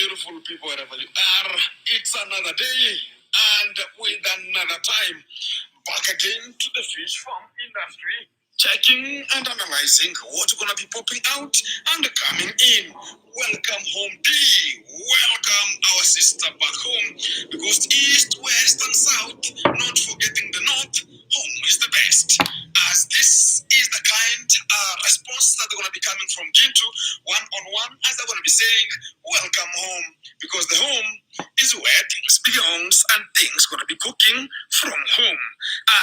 beautiful people wherever you are. It's another day and with another time. Back again to the fish farm industry. Checking and analyzing what's going to be popping out and coming in. Welcome home, D. Welcome our sister back home. Because east, west, and south, not forgetting the north, home is the best. As this is the kind response that they're going to be coming from Gintu, one-on-one, as they're going to be saying, welcome home. Because the home is where things belongs and things going to be cooking from home.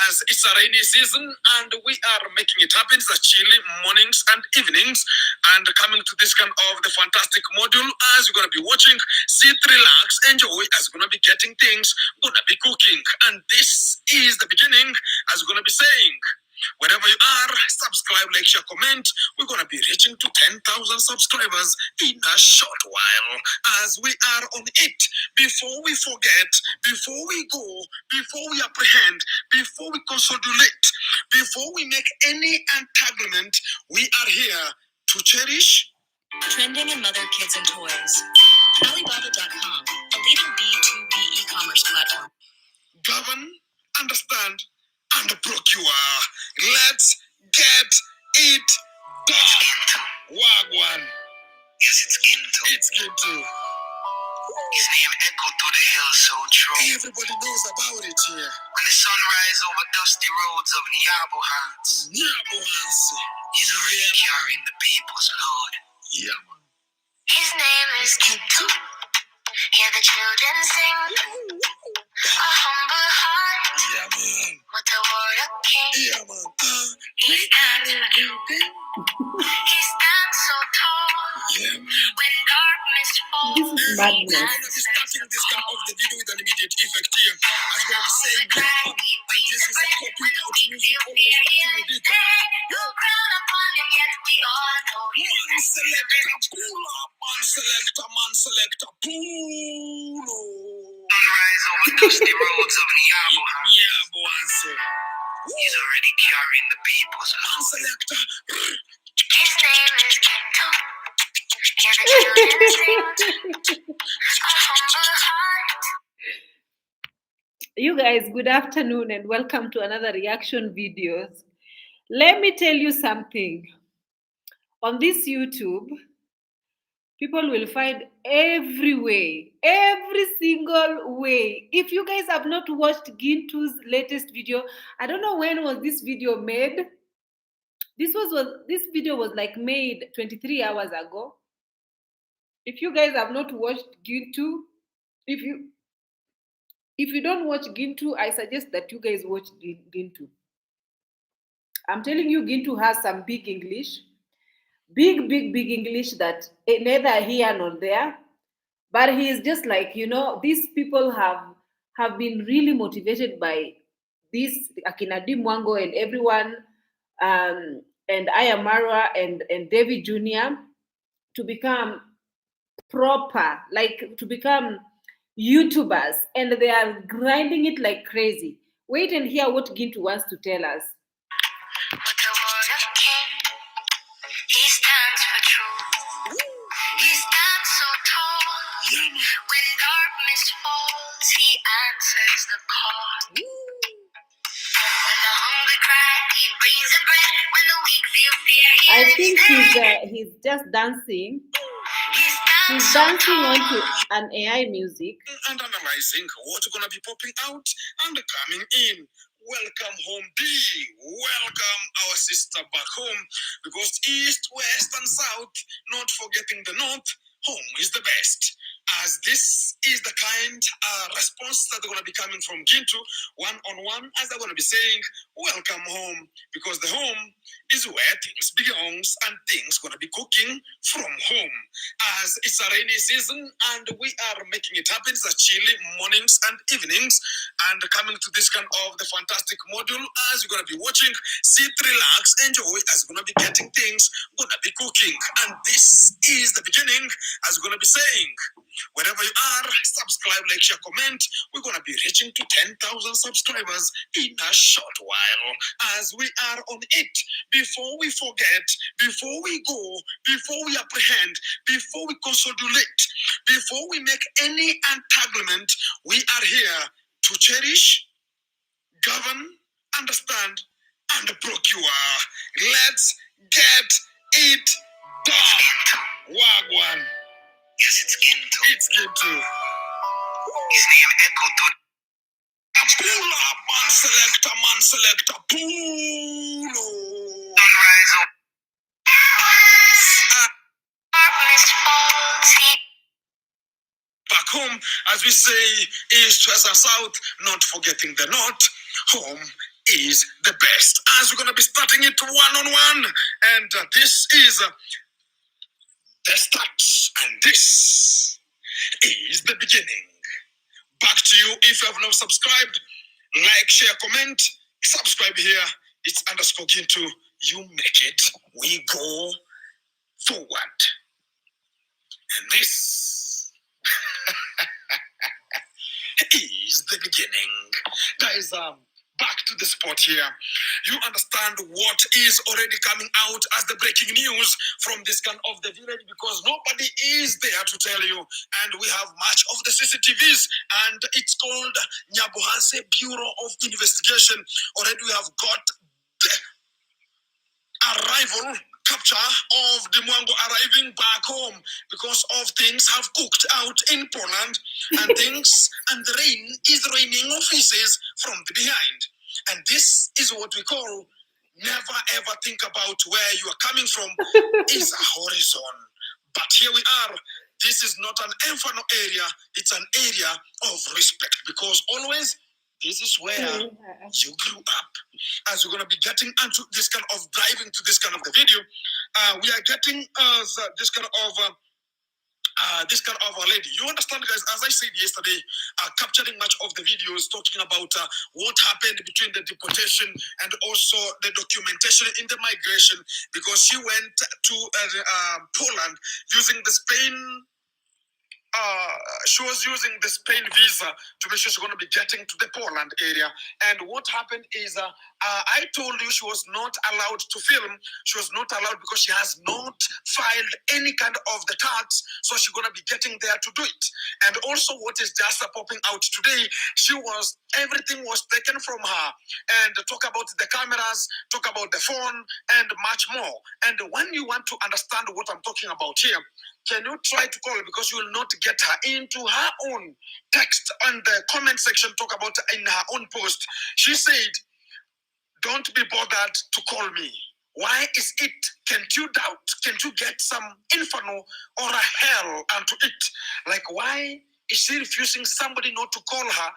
As it's a rainy season and we are making it happen, it's a chilly mornings and evenings, and coming to this kind of the fantastic module as you're going to be watching, sit, relax, enjoy, as you're going to be getting things, going to be cooking. And this is the beginning, as you're going to be saying. Wherever you are, subscribe, like, share, comment. We're going to be reaching to 10,000 subscribers in a short while as we are on it. Before we forget, before we go, before we apprehend, before we consolidate, before we make any entanglement, we are here to cherish. Trending in mother, kids, and toys. Alibaba.com, a leading B2B e-commerce platform. Govern, understand, and procure. Let's get it done. Wagwan. Yes, it's Gintu. It's Gintu. His name echoed through the hills so true. Everybody knows about it here. When the sun rises over dusty roads of Nyabohase. Nyabohase. He's already carrying the people's load. Yeah, man. His name is Gintu. Hear the children sing. A humble heart. Yeah, man. With the word of king. Yeah, man. He stands so tall. Yeah, man. When darkness falls. This is madness. We're going to be starting this kind of the video with an immediate effect here. As we're going to be saying, and this is a popping out music almost starting with it. No crown upon him, yet we all know him. Man selector, pull up. Man selector, pull up. Rise over dusty roads of Nyabohase. He's already carrying the people's load. Selector. His name is Gintu. Hear the children sing. A humble heart. You guys, good afternoon and welcome to another reaction videos. Let me tell you something. On this YouTube, people will find every way, every single way. If you guys have not watched Gintu's latest video, I don't know when was this video made. This video was like made 23 hours ago. If you guys have not watched Gintu, if you don't watch Gintu, I suggest that you guys watch Gintu. I'm telling you, Gintu has some big English. Big English that neither here nor there. But he is just like, these people have been really motivated by this Akinadi Mwango and everyone, and Ayamara and David Jr. to become proper, like to become YouTubers, and they are grinding it like crazy. Wait and hear what Gintu wants to tell us. With the word of king, he stands for truth. He stands so tall. When darkness falls, he answers the call. When the hungry cry, he brings the bread. When the weak feel fear, I think he's just dancing. He's dancing onto an AI music. And analyzing what's going to be popping out and coming in. Welcome home, B. Welcome our sister back home. Because east, west, and south, not forgetting the north, home is the best. As this is the kind response that they're going to be coming from Gintu, one-on-one, as they're going to be saying, welcome home, because the home is where things belongs and things going to be cooking from home. As it's a rainy season and we are making it happen, it's a chilly mornings and evenings, and coming to this kind of the fantastic module as you're gonna be watching, sit, relax, enjoy as you're gonna be getting things, gonna be cooking. And this is the beginning as we're gonna be saying. Wherever you are, subscribe, like, share, comment. We're gonna be reaching to 10,000 subscribers in a short while as we are on it. Before we forget, before we go, before we apprehend, before we consolidate, before we make any entanglement, we are here to cherish, govern, understand, and procure. Let's get it done. Wagwan. Yes, it's Ginto. It's Ginto. His name Echo to pull up, man selector, pull up. Rise up. Back home, as we say, east, west, and south, not forgetting the north. Home is the best. As we're going to be starting it one-on-one. And this is the start. And this is the beginning. Back to you. If you have not subscribed, like, share, comment, subscribe here. It's underscore Ginto. You make it. We go forward. And this is the beginning. Guys, back to the spot here. You understand what is already coming out as the breaking news from this kind of the village because nobody is there to tell you. And we have much of the CCTVs and it's called Nyabohase Bureau of Investigation. Already we have got the arrival capture of the Mwango arriving back home because of things have cooked out in Poland and things and the rain is raining offices from the behind. And this is what we call never ever think about where you are coming from is a horizon. But here we are. This is not an inferno area. It's an area of respect because always this is where you grew up. As we're going to be getting into this kind of diving to this kind of the video, we are getting this kind of a lady. You understand, guys? As I said yesterday, capturing much of the videos talking about what happened between the deportation and also the documentation in the migration, because she went to Poland using the Spain. She was using the Spain visa to make sure she's going to be getting to the Poland area. And what happened is, I told you she was not allowed to film. She was not allowed because she has not filed any kind of the tax. So she's going to be getting there to do it. And also, what is just popping out today, everything was taken from her. And talk about the cameras, talk about the phone, and much more. And when you want to understand what I'm talking about here, can you try to call her because you will not get her into her own text on the comment section, talk about in her own post. She said, don't be bothered to call me. Why is it? Can't you doubt? Can't you get some inferno or a hell unto it? Like, why is she refusing somebody not to call her?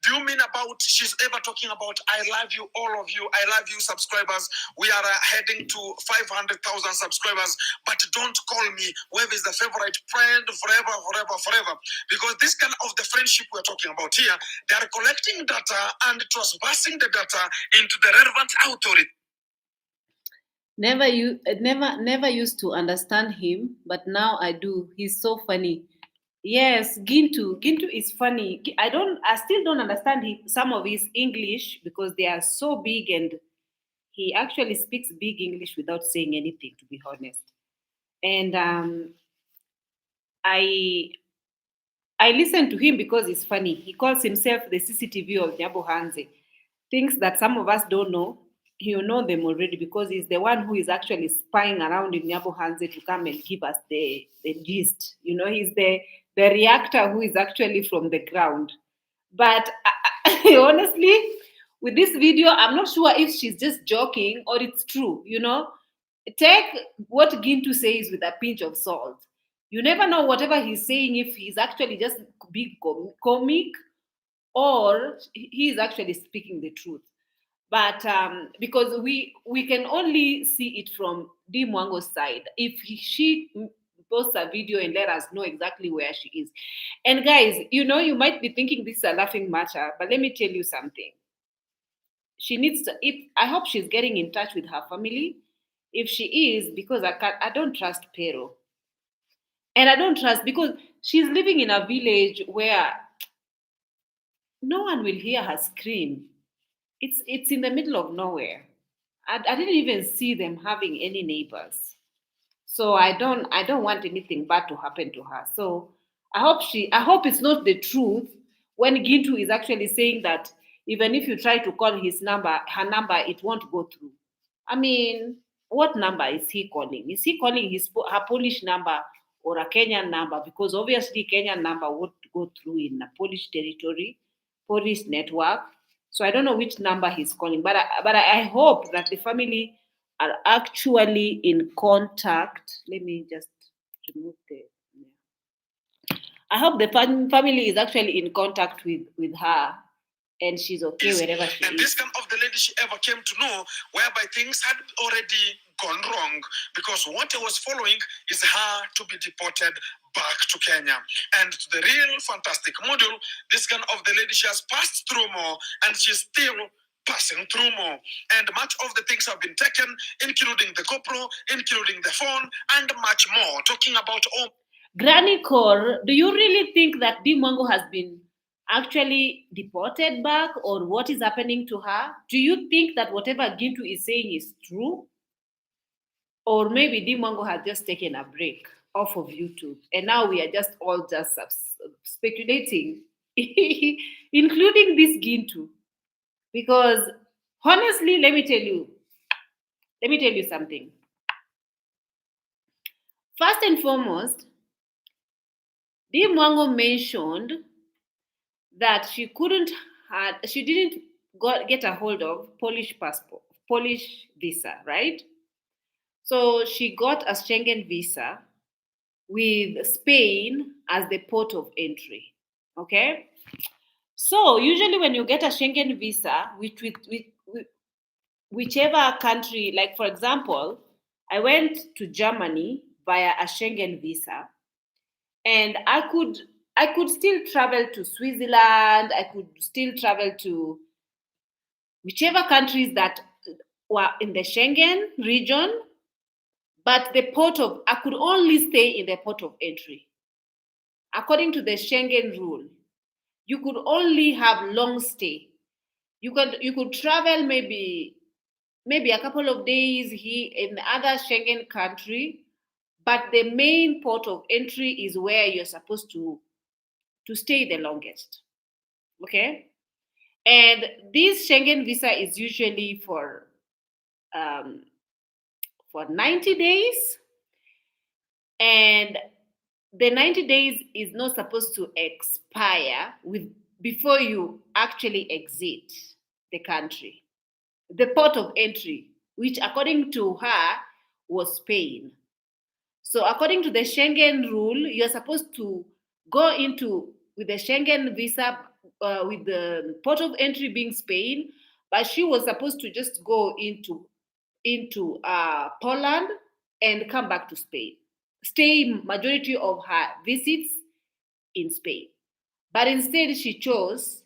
Do you mean about she's ever talking about I love you, all of you, I love you, subscribers. We are heading to 500,000 subscribers, but don't call me. Whoever is the favorite friend forever, forever, forever. Because this kind of the friendship we're talking about here, they are collecting data and transversing the data into the relevant authority. Never used to understand him, but now I do. He's so funny. Yes, Gintu is funny. I still don't understand some of his English because they are so big and he actually speaks big English without saying anything, to be honest. And I I listen to him because he's funny. He calls himself the CCTV of Nyabohase. Things that some of us don't know, he'll know them already because he's the one who is actually spying around in Nyabohase to come and give us the gist. You know, he's the reactor who is actually from the ground. But honestly, with this video, I'm not sure if she's just joking or it's true. You know, take what Gintu says with a pinch of salt. You never know whatever he's saying if he's actually just being comic or he is actually speaking the truth. But because we can only see it from D Mwango's side. If she post a video and let us know exactly where she is. And guys, you might be thinking this is a laughing matter, but let me tell you something. She needs to, if I hope she's getting in touch with her family. If she is, because I don't trust Pero. And I don't trust because she's living in a village where no one will hear her scream. It's in the middle of nowhere. I didn't even see them having any neighbors. So I don't want anything bad to happen to her. So I hope it's not the truth when Gintu is actually saying that even if you try to call her number, it won't go through. I mean, what number is he calling? Is he calling her Polish number or a Kenyan number? Because obviously Kenyan number would go through in a Polish territory, Polish network. So I don't know which number he's calling, but I hope that the family are actually in contact. Let me just remove the. I hope the family is actually in contact with her, and she's okay wherever she and is. this kind of the lady she ever came to know, whereby things had already gone wrong, because what I was following is her to be deported back to Kenya. And to the real fantastic module, this kind of the lady, she has passed through more, and she's still passing through more. And much of the things have been taken, including the GoPro, including the phone, and much more. Talking about all. Granny Core, do you really think that Mwango has been actually deported back, or what is happening to her? Do you think that whatever Gintu is saying is true? Or maybe Mwango has just taken a break off of YouTube and now we are just all just speculating, including this Gintu. Because honestly, let me tell you something. First and foremost, Mwango mentioned that she didn't get a hold of Polish passport, Polish visa, right? So she got a Schengen visa with Spain as the port of entry. Okay? So usually when you get a Schengen visa, whichever country, like for example, I went to Germany via a Schengen visa, and I could still travel to Switzerland, I could still travel to whichever countries that were in the Schengen region, but I could only stay in the port of entry. According to the Schengen rule, you could only have long stay. You could travel maybe a couple of days here in other Schengen country, but the main port of entry is where you're supposed to stay the longest. Okay? And this Schengen visa is usually um, for 90 days, and the 90 days is not supposed to expire before you actually exit the country. The port of entry, which according to her was Spain. So according to the Schengen rule, you're supposed to go into with the Schengen visa with the port of entry being Spain, but she was supposed to just go into Poland and come back to Spain. Stay majority of her visits in Spain. But instead, she chose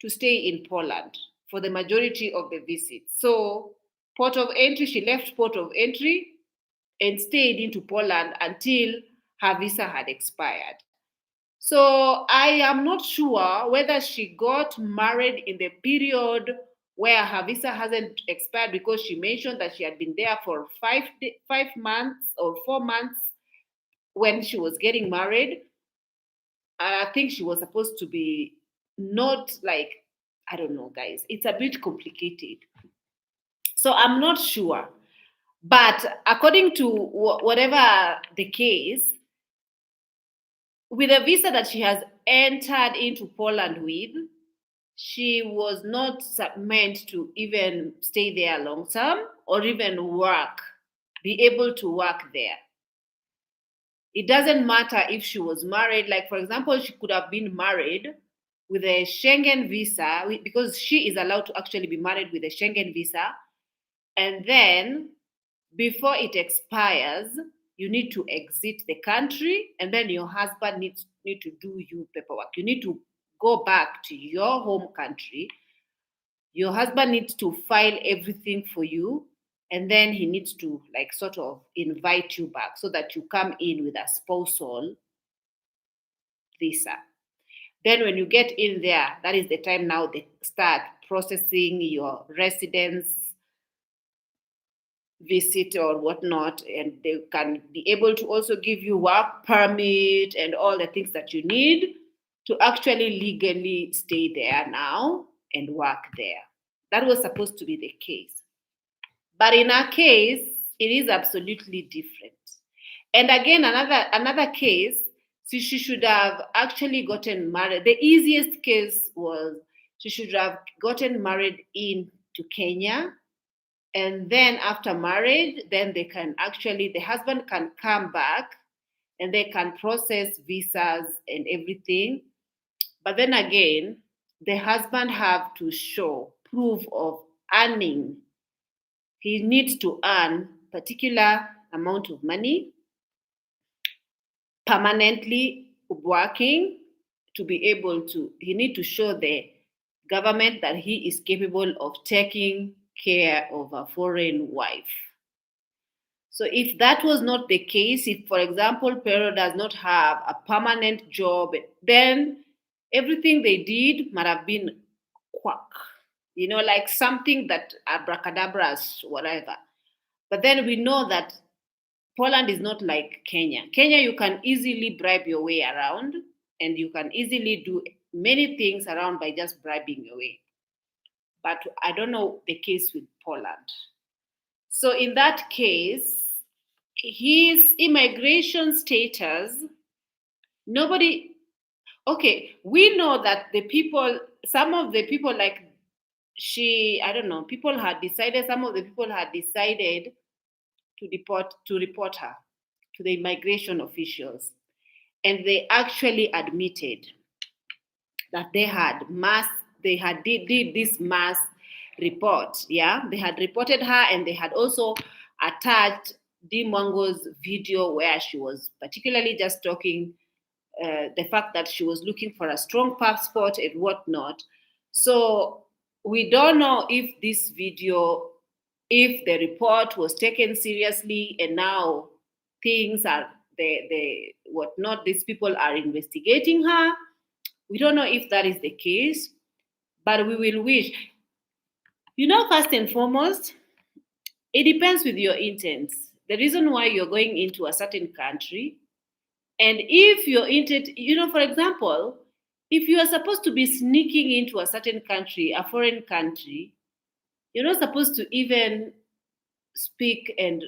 to stay in Poland for the majority of the visits. So, port of entry, she left port of entry and stayed into Poland until her visa had expired. So, I am not sure whether she got married in the period where her visa hasn't expired, because she mentioned that she had been there for 5 months or 4 months when she was getting married. I think she was supposed to be not like, I don't know, guys. It's a bit complicated. So I'm not sure. But according to whatever the case, with the visa that she has entered into Poland with, she was not meant to even stay there long term or even be able to work there. It doesn't matter if she was married. Like, for example, she could have been married with a Schengen visa, because she is allowed to actually be married with a Schengen visa. And then, before it expires, you need to exit the country, and then your husband need to do you paperwork. You need to go back to your home country. Your husband needs to file everything for you, and then he needs to like sort of invite you back so that you come in with a spousal visa. Then when you get in there, that is the time now they start processing your residence visit or whatnot, and they can be able to also give you work permit and all the things that you need to actually legally stay there now and work there. That was supposed to be the case. But in our case, it is absolutely different. And again, another case, she should have actually gotten married. The easiest case was she should have gotten married in to Kenya, and then after marriage, then they can actually, the husband can come back and they can process visas and everything. But then again, the husband have to show proof of earning. He needs to earn particular amount of money permanently working to be able to, he need to show the government that he is capable of taking care of a foreign wife. So if that was not the case, if for example Pero does not have a permanent job, then everything they did might have been quack, like something that abracadabras, whatever. But then we know that Poland is not like Kenya. Kenya, you can easily bribe your way around, and you can easily do many things around by just bribing your way. But I don't know the case with Poland. So in that case, his immigration status, nobody, okay, we know that some of the people like I don't know, some of the people had decided to report her to the immigration officials. And they actually admitted that they had did this mass report. Yeah, they had reported her, and they had also attached Mwango's video where she was particularly just talking the fact that she was looking for a strong passport and whatnot. So we don't know if this video, if the report was taken seriously, and now things are the whatnot. These people are investigating her. We don't know if that is the case, but we will wish. First and foremost, it depends with your intent. The reason why you're going into a certain country, and if your intent, for example, if you are supposed to be sneaking into a certain country, a foreign country, you're not supposed to even speak and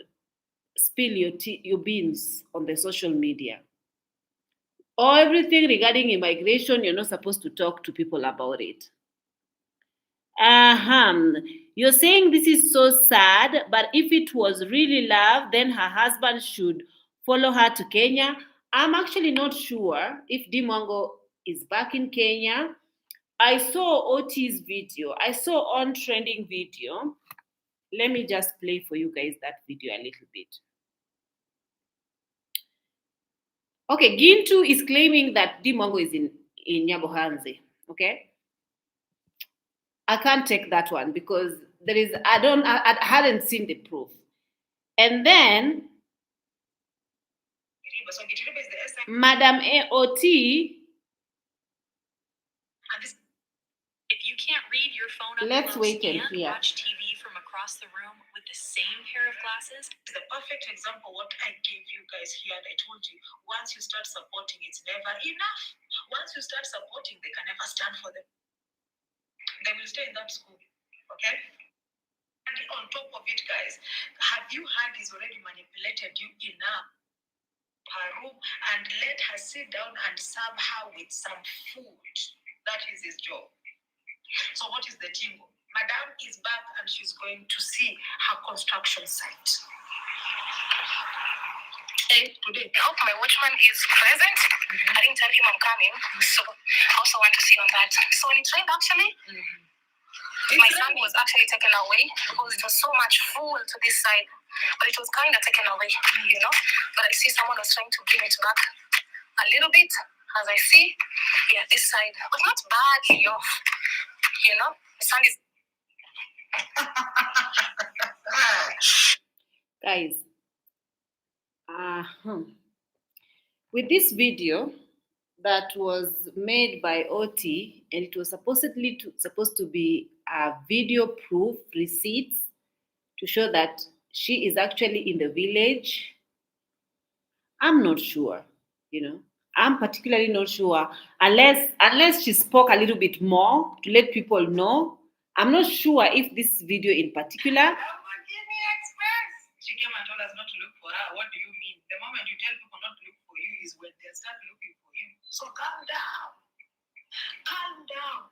spill your beans on the social media. Or everything regarding immigration, you're not supposed to talk to people about it. You're saying this is so sad, but if it was really love, then her husband should follow her to Kenya. I'm actually not sure if Mwango is back in Kenya. I saw OT's video. I saw on trending video. Let me just play for you guys that video a little bit. Okay, Gintu is claiming that Mwango is in Nyabohase. Okay, I can't take that one because I hadn't seen the proof. And then Madam AOT. If you can't read your phone up Let's close wait and hear. watch TV from across the room with the same pair of glasses. The perfect example what I gave you guys here, and I told you, once you start supporting, it's never enough. Once you start supporting, they can never stand for them. They will stay in that school, okay? And on top of it, guys, have you heard he's already manipulated you enough? Her room and let her sit down and serve her with some food. That is his job. So what is the tingo? Madam is back and she's going to see her construction site. Hey, today. I hope my watchman is present. I didn't tell him I'm coming. So I also want to see on that. So when it rained actually, My son was actually taken away because it was so much full to this side, but it was kind of taken away, you know. But I see someone was trying to bring it back a little bit, as I see, yeah, this side, but not badly off, you know. The sun is. Guys, with this video that was made by OT, and it was supposed to be a video proof receipts to show that she is actually in the village. I'm not sure, you know. I'm particularly not sure unless she spoke a little bit more to let people know. I'm not sure if this video in particular. She came and told us not to look for her. What do you mean? The moment you tell people not to look for you is when they start looking for you. So calm down. Calm down.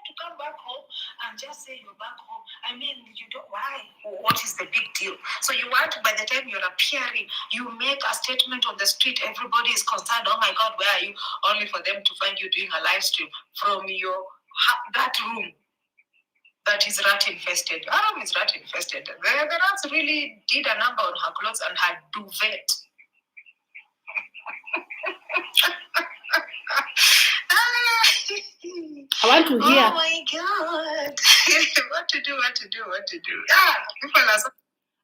To come back home and just say you're back home. I mean, you don't. Why? What is the big deal? So you want, by the time you're appearing, you make a statement on the street. Everybody is concerned. Oh my God, where are you? Only for them to find you doing a live stream from your that room. That is rat infested. Her room is rat infested. The rats really did a number on her clothes and her duvet. I want to hear. Oh my God. What to do? Yeah, people are so.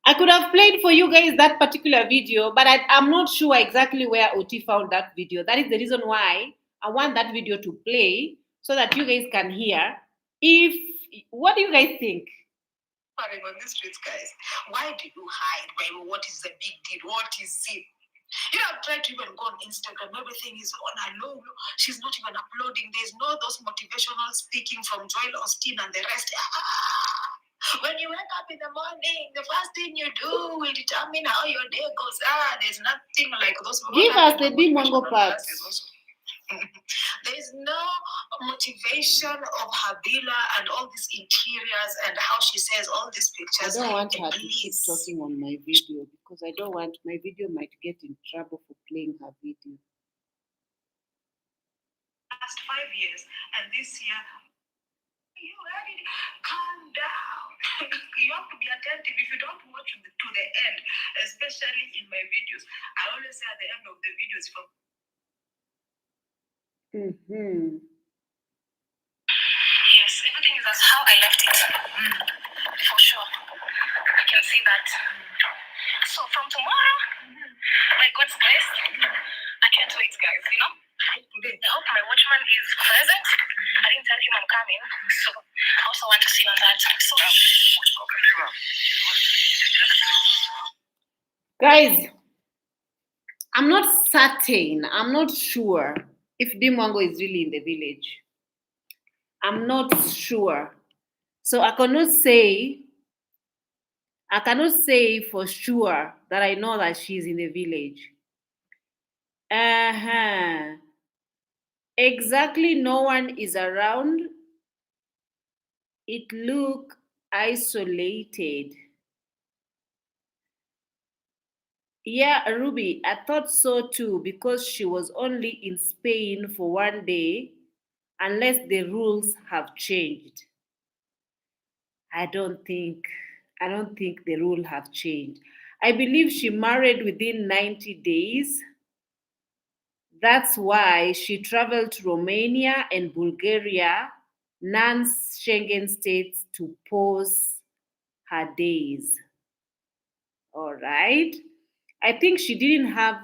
I could have played for you guys that particular video, but I'm not sure exactly where OT found that video. That is the reason why I want that video to play so that you guys can hear. What do you guys think? On the streets, guys. Why do you hide, baby? What is the big deal? What is it? You have tried to even go on Instagram. Everything is on a low. She's not even uploading. There's no those motivational speaking from Joel Osteen and the rest. When you wake up in the morning, the first thing you do will determine how your day goes. There's nothing like those. Give us the Mwango part. There's no motivation of her villa and all these interiors and how she says all these pictures. I don't want her to keep talking on my video because I don't want my video might get in trouble for playing her video. Last 5 years, and this year, you ready? Calm down. You have to be attentive. If you don't watch to the end, especially in my videos, I always say at the end of the videos from. Yes, everything is as how I left it. For sure. I can see that. So from tomorrow, by God's grace, I can't wait, guys, you know? I hope my watchman is present. I didn't tell him I'm coming, so I also want to see on that. So, guys, I'm not certain, I'm not sure if Mwango is really in the village. I'm not sure. So I cannot say for sure that I know that she's in the village. Exactly, no one is around. It look isolated. Yeah, Ruby, I thought so too because she was only in Spain for 1 day, unless the rules have changed. I don't think the rule have changed. I believe she married within 90 days. That's why she traveled to Romania and Bulgaria, non-Schengen states, to pause her days. All right. I think she didn't have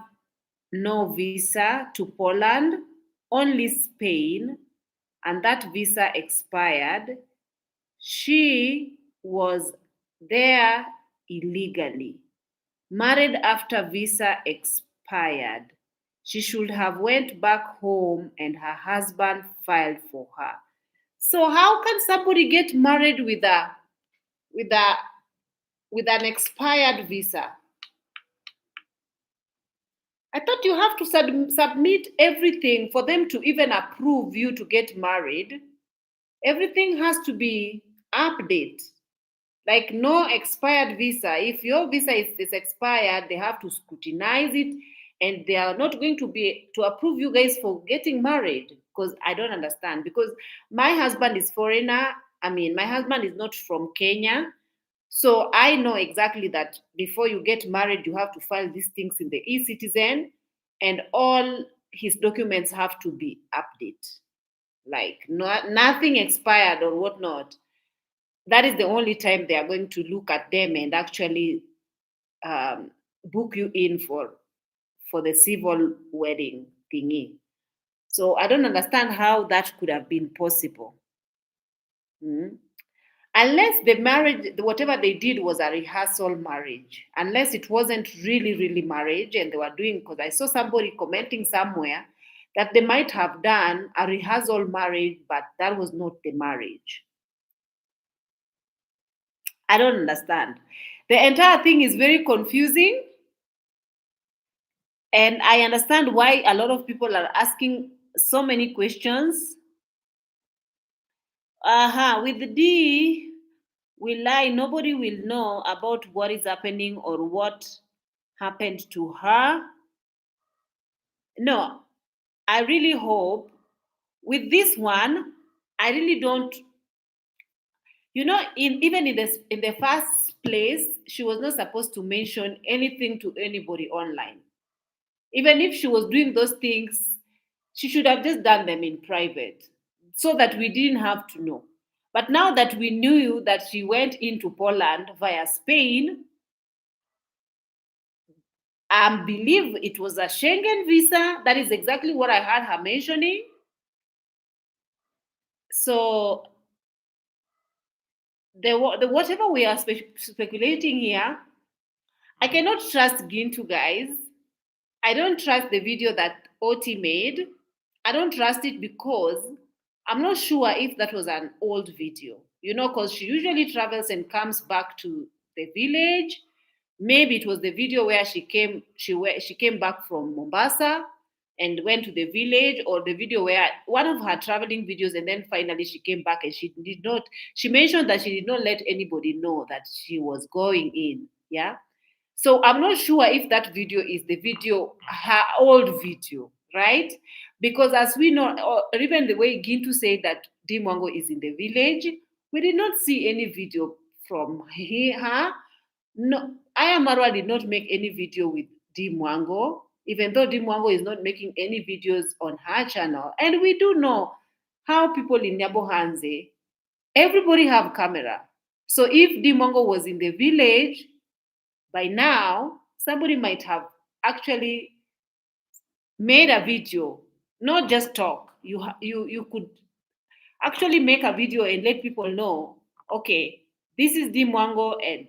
no visa to Poland, only Spain, and that visa expired. She was there illegally. Married after visa expired. She should have went back home and her husband filed for her. So how can somebody get married with an expired visa? I thought you have to submit everything for them to even approve you to get married. Everything has to be updated. Like no expired visa. If your visa is expired, they have to scrutinize it and they are not going to be to approve you guys for getting married? Because I don't understand. Because my husband is foreigner. I mean, my husband is not from Kenya. So I know exactly that before you get married, you have to file these things in the e-citizen, and all his documents have to be updated. Like nothing expired or whatnot. That is the only time they are going to look at them and actually book you in for the civil wedding thingy. So I don't understand how that could have been possible. Mm. Unless the marriage, whatever they did was a rehearsal marriage, unless it wasn't really, really marriage and they were doing, because I saw somebody commenting somewhere that they might have done a rehearsal marriage, but that was not the marriage. I don't understand. The entire thing is very confusing, and I understand why a lot of people are asking so many questions. With the D, we lie. Nobody will know about what is happening or what happened to her. No, I really hope with this one, I really don't. Even in the first place, she was not supposed to mention anything to anybody online. Even if she was doing those things, she should have just done them in private so that we didn't have to know. But now that we knew that she went into Poland via Spain, I believe it was a Schengen visa. That is exactly what I heard her mentioning. So the whatever we are speculating here, I cannot trust Gintu, guys. I don't trust the video that Oti made. I don't trust it because I'm not sure if that was an old video. Because she usually travels and comes back to the village. Maybe it was the video where she came back from Mombasa and went to the village, or the video where one of her traveling videos, and then finally she came back and she mentioned that she did not let anybody know that she was going in. Yeah. So I'm not sure if that video is the video, her old video, right? Because as we know, or even the way Gintu said that Mwango is in the village, we did not see any video from her. No, Aya Marwa did not make any video with Mwango, even though Mwango is not making any videos on her channel. And we do know how people in Nyabohase, everybody have camera. So if Mwango was in the village, by now, somebody might have actually made a video, not just talk. You could actually make a video and let people know, okay, this is Mwango, and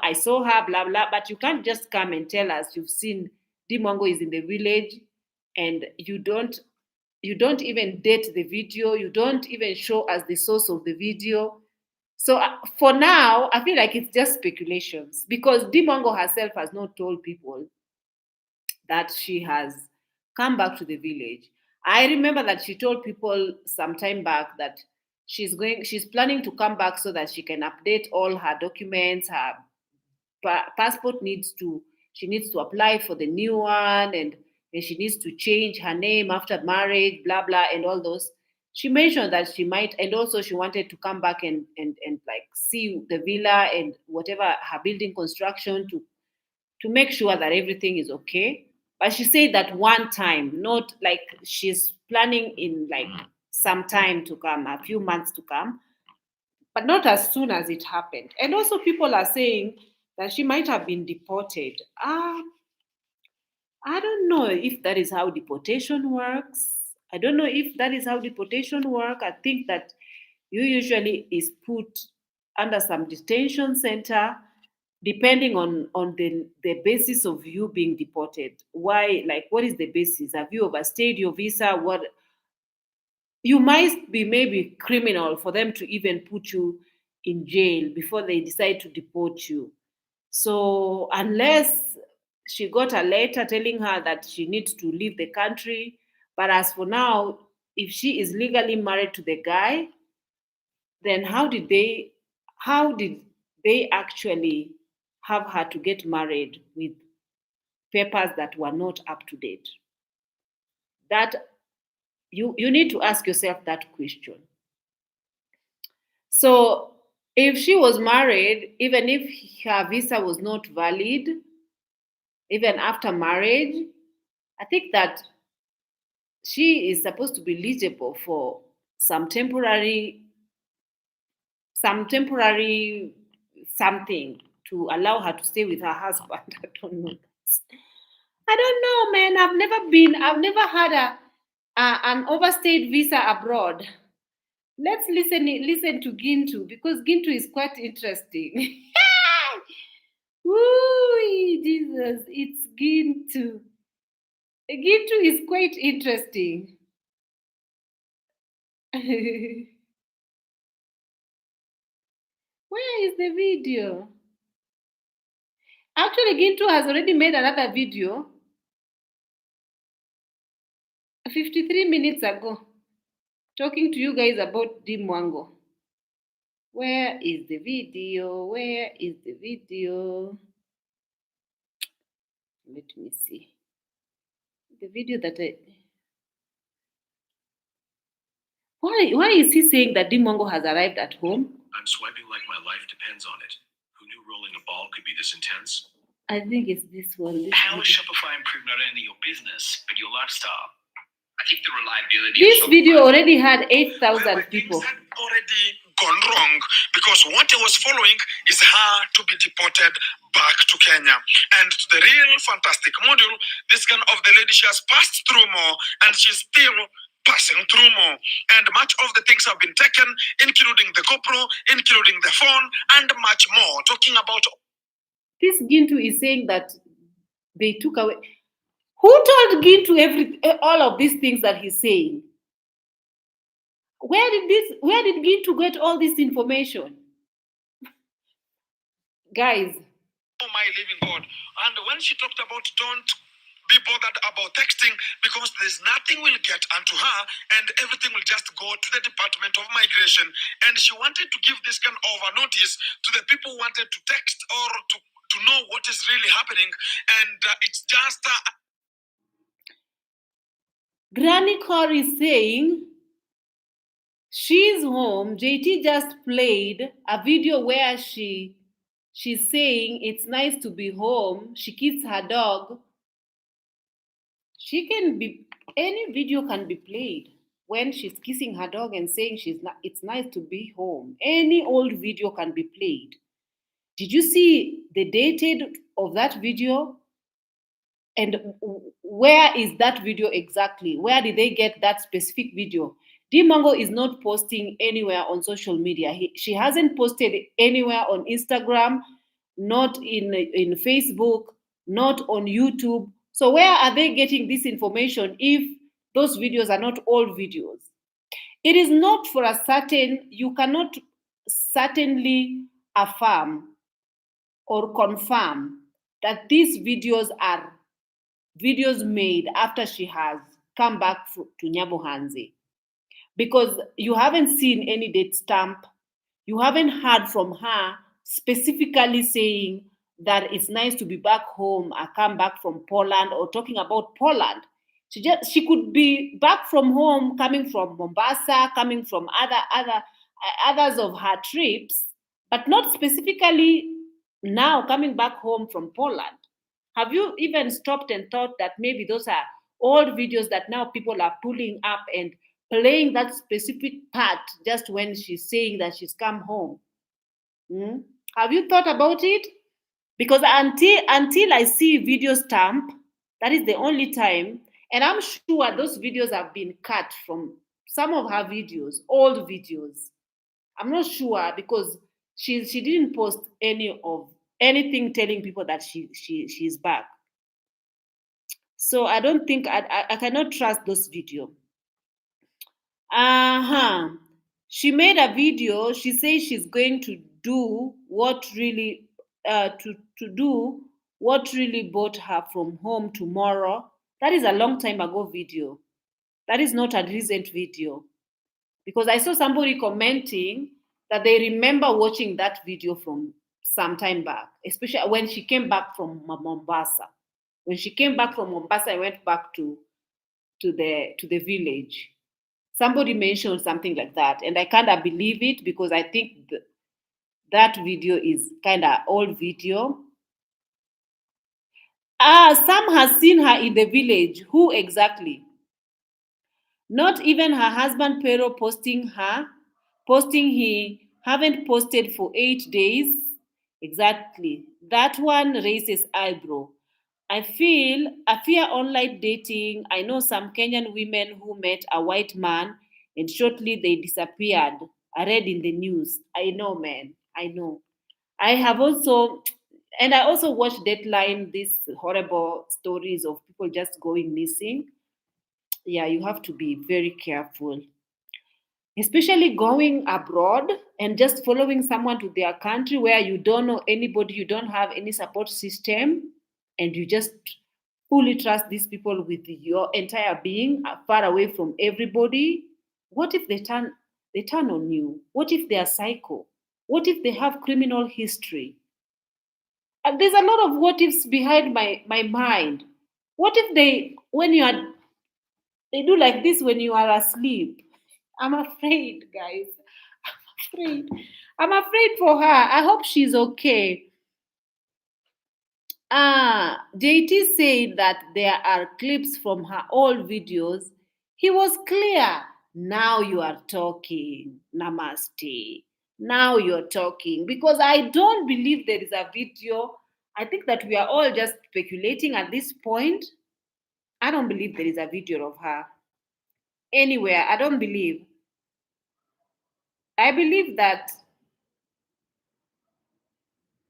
I saw her, blah blah. But you can't just come and tell us you've seen Mwango is in the village, and you don't even date the video. You don't even show us the source of the video. So for now, I feel like it's just speculations because Dimongo herself has not told people that she has come back to the village. I remember that she told people some time back that she's planning to come back so that she can update all her documents. Her passport she needs to apply for the new one, and she needs to change her name after marriage, blah blah, and all those. She mentioned that she might, and also she wanted to come back and like see the villa and whatever her building construction to make sure that everything is okay. But she said that one time, not like she's planning in like some time to come, a few months to come, but not as soon as it happened. And also, people are saying that she might have been deported. I don't know if that is how deportation works. I don't know if that is how deportation work. I think that you usually is put under some detention center depending on the basis of you being deported. Why, like, what is the basis? Have you overstayed your visa? What, you might be maybe criminal for them to even put you in jail before they decide to deport you. So unless she got a letter telling her that she needs to leave the country, but as for now, if she is legally married to the guy, then how did they actually have her to get married with papers that were not up to date. That you need to ask yourself that question. So if she was married, even if her visa was not valid, even after marriage, I think that she is supposed to be eligible for some temporary something to allow her to stay with her husband. I don't know. I don't know, man. I've never had an overstayed visa abroad. Let's listen to Gintu, because Gintu is quite interesting. Woo, Jesus, it's Gintu. Gintu is quite interesting. Where is the video? Actually, Gintu has already made another video 53 minutes ago, talking to you guys about Mwango. Where is the video? Where is the video? Let me see. The video that Why is he saying that Mwango has arrived at home? I'm swiping like my life depends on it. Who knew rolling a ball could be this intense? I think it's this one. How is Shopify improving not only your business, but your lifestyle? I think the reliability This of video Shopify already had 8,000 people. Things had already gone wrong because what I was following is her to be deported back to Kenya. And to the real fantastic module, this kind of the lady, she has passed through more and she's still passing through more. And much of the things have been taken, including the GoPro, including the phone, and much more. Talking about This Gintu is saying that they took away. Who told Gintu all of these things that he's saying? Where did Gintu get all this information? Guys. Oh my living God. And when she talked about don't be bothered about texting because there's nothing will get onto her and everything will just go to the Department of Migration. And she wanted to give this kind of a notice to the people who wanted to text or to know what is really happening. And it's just... Granny Core is saying she's home. JT just played a video where she's saying it's nice to be home. She kisses her dog. Any video can be played when she's kissing her dog and saying it's nice to be home. Any old video can be played. Did you see the dated of that video? And where is that video exactly? Where did they get that specific video? Mwango is not posting anywhere on social media. She hasn't posted anywhere on Instagram, not in Facebook, not on YouTube. So where are they getting this information if those videos are not old videos? It is not for a certain, you cannot certainly affirm or confirm that these videos are videos made after she has come back to Nyabohase, because you haven't seen any date stamp. You haven't heard from her specifically saying that it's nice to be back home. I come back from Poland, or talking about Poland. She could be back from home, coming from Mombasa, coming from others of her trips, but not specifically now coming back home from Poland. Have you even stopped and thought that maybe those are old videos that now people are pulling up and playing that specific part just when she's saying that she's come home? Have you thought about it? Because until I see video stamp, that is the only time, and I'm sure those videos have been cut from some of her videos, old videos. I'm not sure because she didn't post anything telling people that she's back. So I don't think I cannot trust those videos. She made a video. She says she's going to do what really to do what really brought her from home tomorrow. That is a long time ago video. That is not a recent video, because I saw somebody commenting that they remember watching that video from some time back, especially when she came back from Mombasa. When she came back from Mombasa and went back to the village. Somebody mentioned something like that, and I kind of believe it because I think that video is kind of old video. Sam has seen her in the village. Who exactly? Not even her husband Pero posting he haven't posted for 8 days. Exactly. That one raises eyebrow. I fear online dating. I know some Kenyan women who met a white man and shortly they disappeared. I read in the news. I know, man. I know. I have also, and I also watched Deadline, these horrible stories of people just going missing. Yeah, you have to be very careful, especially going abroad and just following someone to their country where you don't know anybody, you don't have any support system, and you just fully trust these people with your entire being, far away from everybody. What if they turn on you? What if they are psycho? What if they have criminal history? There's a lot of what ifs behind my mind. What if they do like this when you are asleep? I'm afraid, guys. I'm afraid. I'm afraid for her. I hope she's okay. JT said that there are clips from her old videos. He was clear. Now you are talking. Namaste. Now you're talking. Because I don't believe there is a video. I think that we are all just speculating at this point. I don't believe there is a video of her anywhere. I don't believe. I believe that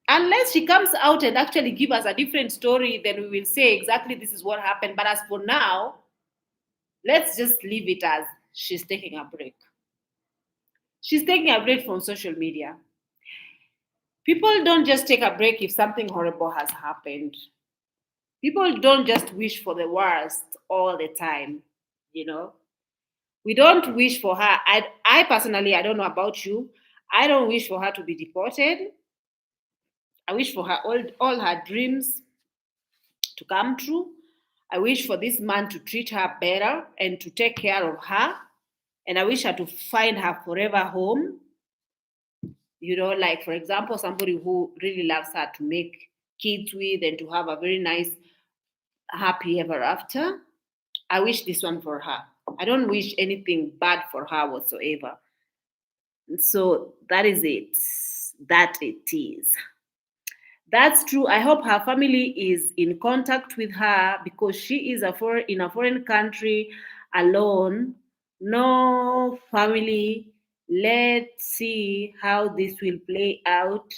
unless she comes out and actually give us a different story, then we will say exactly this is what happened. But as for now, let's just leave it as she's taking a break. She's taking a break from social media. People don't just take a break if something horrible has happened. People don't just wish for the worst all the time, you know. We don't wish for her. I personally, I don't know about you. I don't wish for her to be deported. I wish for her all her dreams to come true. I wish for this man to treat her better and to take care of her. And I wish her to find her forever home. Like for example, somebody who really loves her to make kids with and to have a very nice, happy ever after. I wish this one for her. I don't wish anything bad for her whatsoever. So that is it. That it is. That's true. I hope her family is in contact with her because she is in a foreign country alone. No family. Let's see how this will play out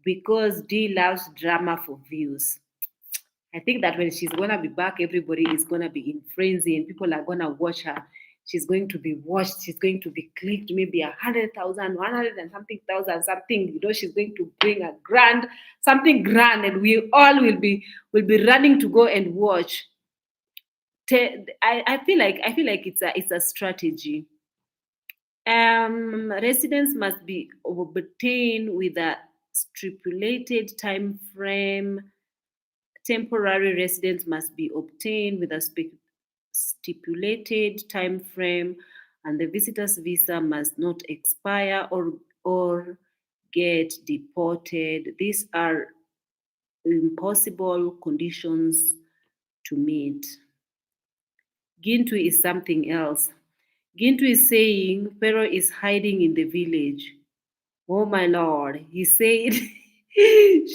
because D loves drama for views. I think that when she's gonna be back, everybody is gonna be in frenzy and people are gonna watch her. She's going to be watched. She's going to be clicked maybe 100,000, 100 and something thousand, something. She's going to bring something grand, and we all will be running to go and watch. I feel like it's a strategy. Residents must be obtained with a stipulated time frame. Temporary residents must be obtained with a stipulated time frame, and the visitor's visa must not expire or get deported. These are impossible conditions to meet. Gintu is something else. Gintu is saying Pero is hiding in the village. Oh my lord, he said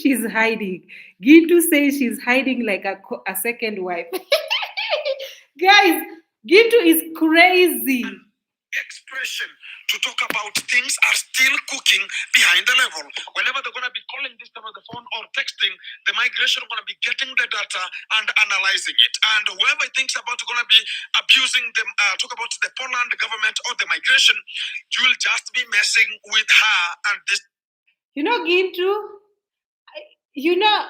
she's hiding. Gintu says she's hiding like a second wife. Guys, Gintu is crazy. Expression to talk about things are still cooking behind the level. Whenever they're going to be calling this time on the phone or texting, the migration are going to be getting the data and analyzing it. And whoever thinks about going to be abusing them, talk about the Poland government or the migration, you'll just be messing with her and this. Gintu,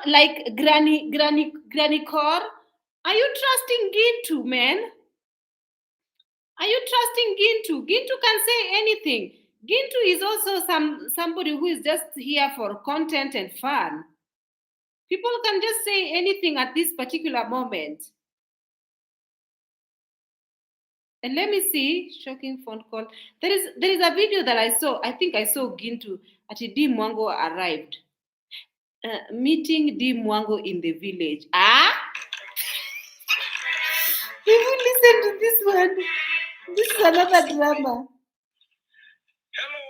like Granny Core, are you trusting Gintu, man? Are you trusting Gintu? Gintu can say anything. Gintu is also somebody who is just here for content and fun. People can just say anything at this particular moment. And let me see, shocking phone call. There is a video that I saw. I think I saw Gintu at D Mwango arrived. Meeting D Mwango in the village. People listen to this one. This is another drama. Hello,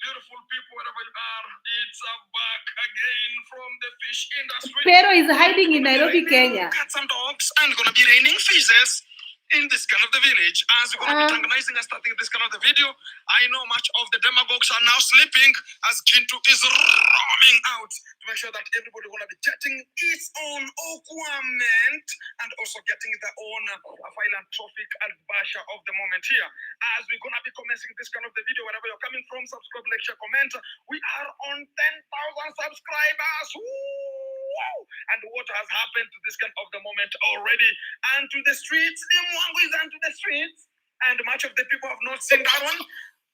beautiful people, wherever you are. It's back again from the fish industry. Pero is hiding in Nairobi, Kenya. Cats and dogs, and gonna be raining fishes in this kind of the village. As we're gonna be tanganizing and starting this kind of the video, I know much of the demagogues are now sleeping as Gintu is roaming out to make sure that everybody gonna be getting its own equipment and also getting their own philanthropic albasha of the moment here. As we're gonna be commencing this kind of the video, wherever you're coming from, subscribe, like, share, comment. We are on 10,000 subscribers. Wow. And what has happened to this kind of the moment already? And to the streets, the Mwango is onto the streets. And much of the people have not seen that one.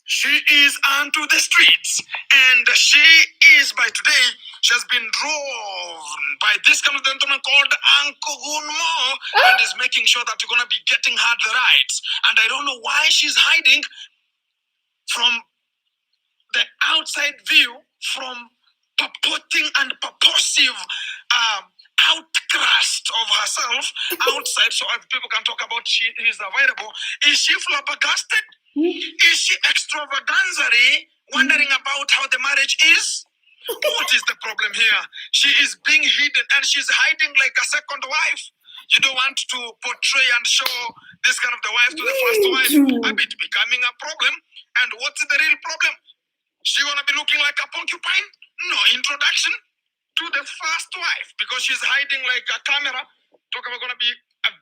She is onto the streets. And she is, by today, she has been drawn by this kind of gentleman called Uncle Gunmo and is making sure that you're going to be getting her the rights. And I don't know why she's hiding from the outside view, from purporting and purposive outcast of herself outside, so other people can talk about she is available. Is she flabbergasted? Is she extravaganzary, wondering about how the marriage is? What is the problem here? She is being hidden and she's hiding like a second wife. You don't want to portray and show this kind of the wife to the first wife. A bit becoming a problem. And what's the real problem? She gonna be looking like a porcupine? No introduction to the first wife because she's hiding like a camera. Talk about gonna be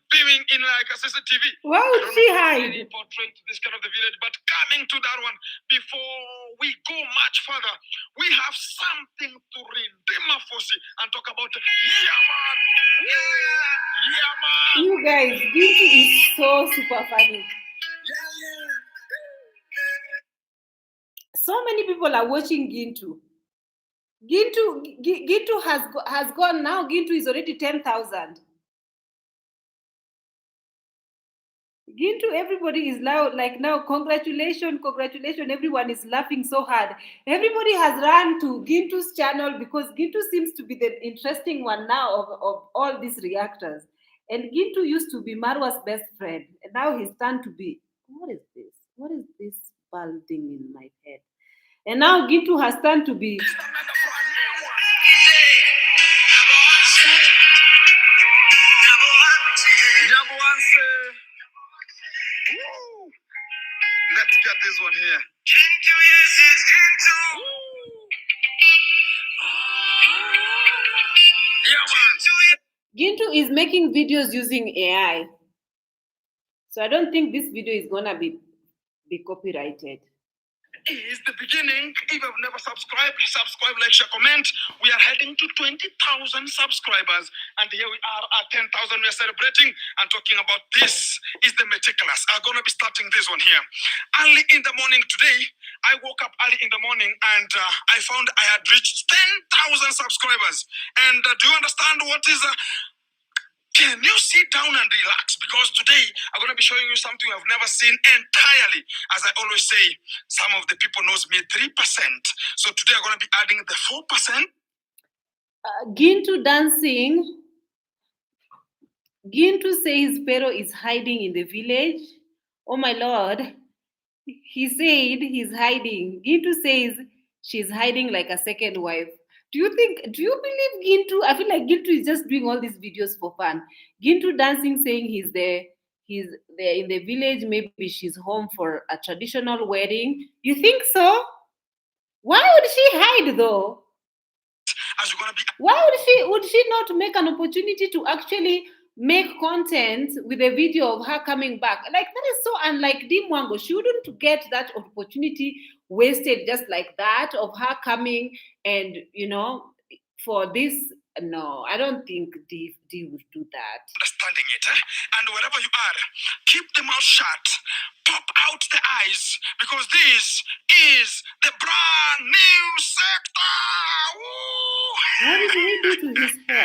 viewing in like a CCTV. Why would she hide? Portraying to this kind of the village, but coming to that one before we go much further, we have something to read Deported and talk about Yaman. Yaman. You guys, Gintu is so super funny. So many people are watching Gintu. Gintu has gone now. Gintu is already 10,000. Gintu, everybody is now congratulations. Everyone is laughing so hard. Everybody has run to Gintu's channel because Gintu seems to be the interesting one now of all these reactors. And Gintu used to be Marwa's best friend, and now he's turned to be, what is this? What is this balding in my head? And now Gintu has turned to be. Nyabohase. Let's get this one here. Gintu, yes, it's Gintu. Gintu is making videos using AI. So I don't think this video is gonna be copyrighted. Is the beginning. If you've never subscribed, subscribe, like, share, comment. We are heading to 20,000 subscribers, and here we are at 10,000. We are celebrating and talking about this. Is the meticulous. I'm gonna be starting this one here. Early in the morning today, I woke up early in the morning and I found I had reached 10,000 subscribers. And do you understand what is? Can you sit down and relax? Because today I'm going to be showing you something I've never seen entirely. As I always say, some of the people knows me 3%. So today I'm going to be adding the 4%. Gintu dancing. Gintu says Pero is hiding in the village. Oh my Lord. He said he's hiding. Gintu says she's hiding like a second wife. Do you believe Gintu? I feel like Gintu is just doing all these videos for fun. Gintu dancing, saying he's there in the village. Maybe she's home for a traditional wedding. You think so? Why would she hide though? Why would she not make an opportunity to actually make content with a video of her coming back? Like, that is so unlike Mwango. She wouldn't get that opportunity wasted just like that of her coming and, for this. No, I don't think D would do that. Understanding it, and wherever you are, keep the mouth shut, pop out the eyes, because this is the brand new sector. What did he do to his hair?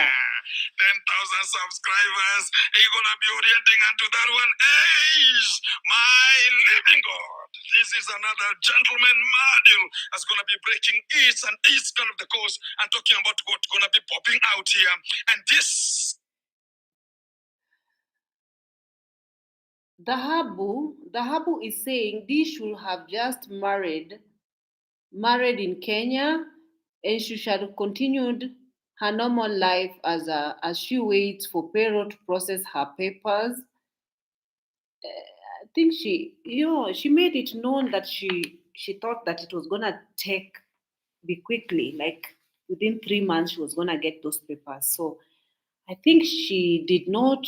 subscribers. You're gonna be orienting onto that one. Hey, my living God. This is another gentleman module that's gonna be breaking each and each kind of the course and talking about what's gonna be popping out here. And this Dahabu is saying this should have just married in Kenya, and she should have continued her normal life as she waits for payroll to process her papers. I think she made it known that she thought that it was gonna be quickly, like within 3 months she was gonna get those papers. So I think she did not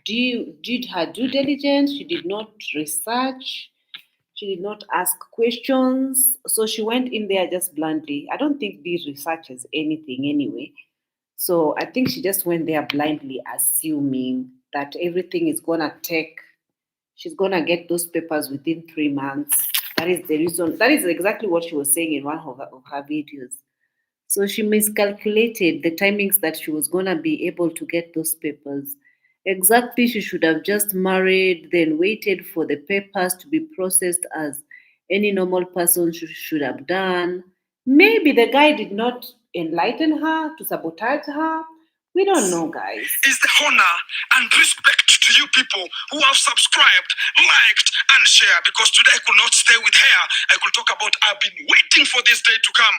did her due diligence. She did not research. She did not ask questions. So she went in there just blindly. I don't think these researches anything anyway. So I think she just went there blindly, assuming that everything is gonna take. She's gonna get those papers within 3 months. That is the reason. That is exactly what she was saying in one of her videos. So she miscalculated the timings that she was going to be able to get those papers. Exactly, she should have just married, then waited for the papers to be processed as any normal person should have done. Maybe the guy did not enlighten her to sabotage her. We don't know, guys. Is the honor and respect to you people who have subscribed, liked, and shared. Because today I could not stay with her. I could talk about I've been waiting for this day to come.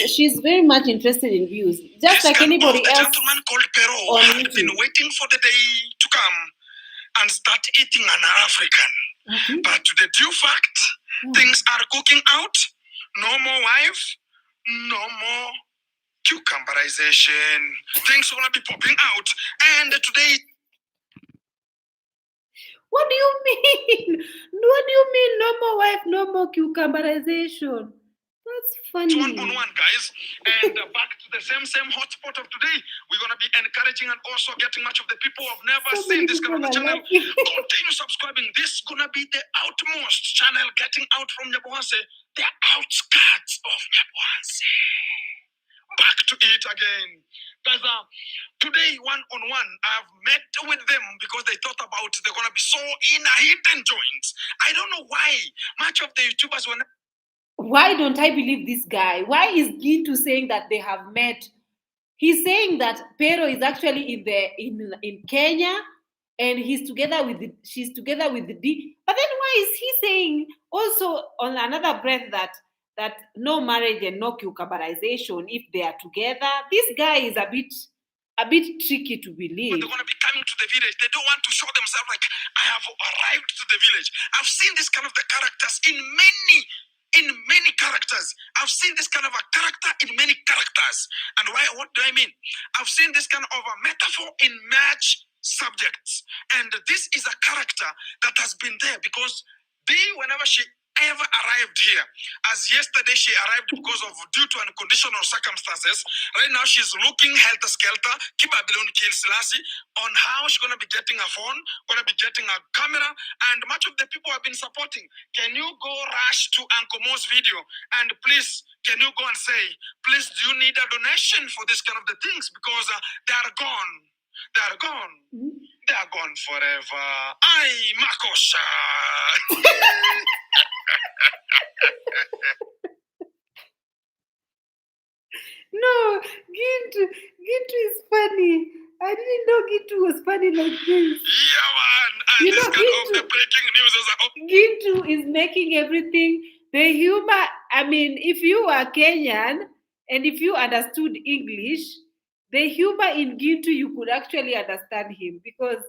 She's very much interested in views, just like anybody else. The gentleman called Pero had been waiting for the day to come and start eating an African. Okay. But to the due fact, things are cooking out. No more wife, no more cucumberization. Things are gonna be popping out. And today. What do you mean? What do you mean? No more wife, no more cucumberization. That's funny. One-on-one, guys. And back to the same hotspot of today. We're going to be encouraging and also getting much of the people who have never seen this kind of channel. Continue subscribing. This is going to be the outmost channel getting out from Nyabohase, the outskirts of Nyabohase. Back to it again. Guys, today, one-on-one, I've met with them because they thought about they're going to be so in a hidden joint. I don't know why. Much of the YouTubers were... Why don't I believe this guy? Why is Gintu saying that they have met? He's saying that Pero is actually in Kenya, and she's together with the D. But then why is he saying also on another breath that no marriage and no cucumberization if they are together? This guy is a bit tricky to believe. They're going to be coming to the village. They don't want to show themselves like I have arrived to the village. I've seen this kind of the characters in many characters. I've seen this kind of a character in many characters. And why? What do I mean? I've seen this kind of a metaphor in match subjects. And this is a character that has been there because whenever she ever arrived here, as yesterday she arrived because of due to unconditional circumstances. Right now she's looking helter skelter, Babylon kill Selassie, on how she's gonna be getting a phone, gonna be getting a camera, and much of the people have been supporting. Can you go rush to Uncle Mo's video and please? Can you go and say, please, do you need a donation for this kind of the things? Because they are gone. They are gone. They are gone forever. Makosha. No, Gintu is funny. I didn't know Gintu was funny like this. Yeah, man. And this kind of the breaking news is Gintu is making everything. The humor, I mean, if you are Kenyan and if you understood English, the humor in Gintu, you could actually understand him because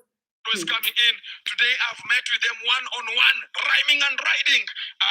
is coming in. Today I've met with them one-on-one, rhyming and riding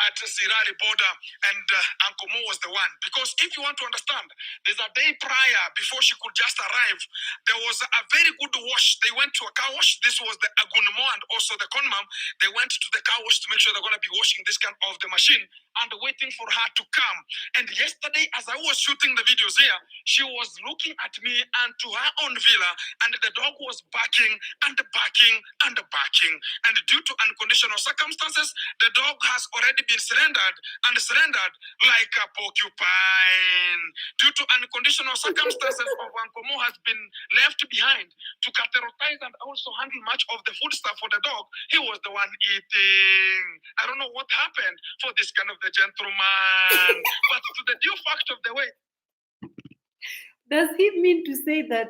at Sirari border, and Uncle Mo was the one. Because if you want to understand, there's a day prior, before she could just arrive, there was a very good wash. They went to a car wash. This was the Agunmo and also the Conmam. They went to the car wash to make sure they're going to be washing this kind of the machine. and waiting for her to come. And yesterday, as I was shooting the videos here, she was looking at me and to her own villa, and the dog was barking and barking and barking. And due to unconditional circumstances, the dog has already been surrendered like a porcupine. Due to unconditional circumstances, Wankomo has been left behind to categorize and also handle much of the food stuff for the dog. He was the one eating. I don't know what happened for this kind of the gentleman. But to the due fact of the way. Does he mean to say that,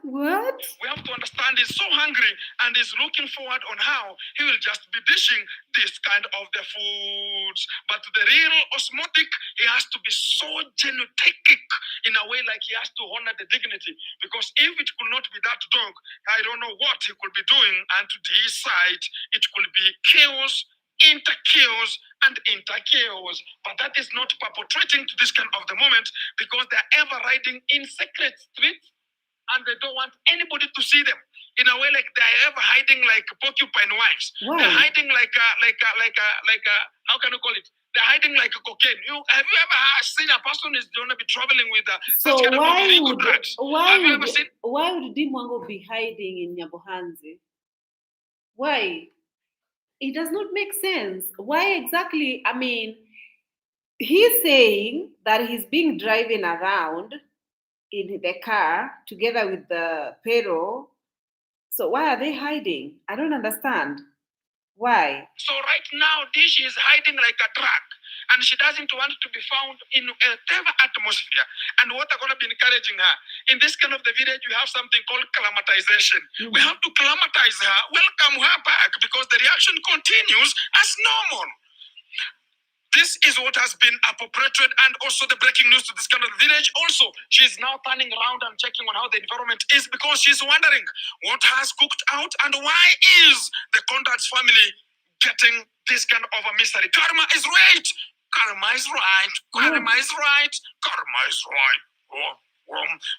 what? We have to understand he's so hungry and he's looking forward on how he will just be dishing this kind of the foods. But the real osmotic, he has to be so genotypic in a way like he has to honor the dignity. Because if it could not be that dog, I don't know what he could be doing. And to this side, it could be chaos, inter-chaos, and inter-chaos. But that is not perpetrating to this kind of the moment because they're ever riding in secret streets and they don't want anybody to see them. In a way, like they're ever hiding like porcupine wives. Why? They're hiding like how can you call it? They're hiding like a cocaine. Have you ever seen a person is going to be traveling with So such kind why of illegal would drugs? why Have you would ever seen? why would Mwango be hiding in Nyabohase? Why? It does not make sense. Why exactly? I mean, he's saying that he's being driven around in the car together with the Pero. So why are they hiding? I don't understand. Why? So right now, she is hiding like a drug. And she doesn't want to be found in whatever atmosphere. And what are going to be encouraging her? In this kind of the village, we have something called climatization. Mm-hmm. We have to climatize her, welcome her back, because the reaction continues as normal. This is what has been appropriated, and also the breaking news to this kind of village. Also, she's now turning around and checking on how the environment is because she's wondering what has cooked out and why is the Conrad's family getting this kind of a misery. Karma is right. Karma is right. Karma is right. Karma is right.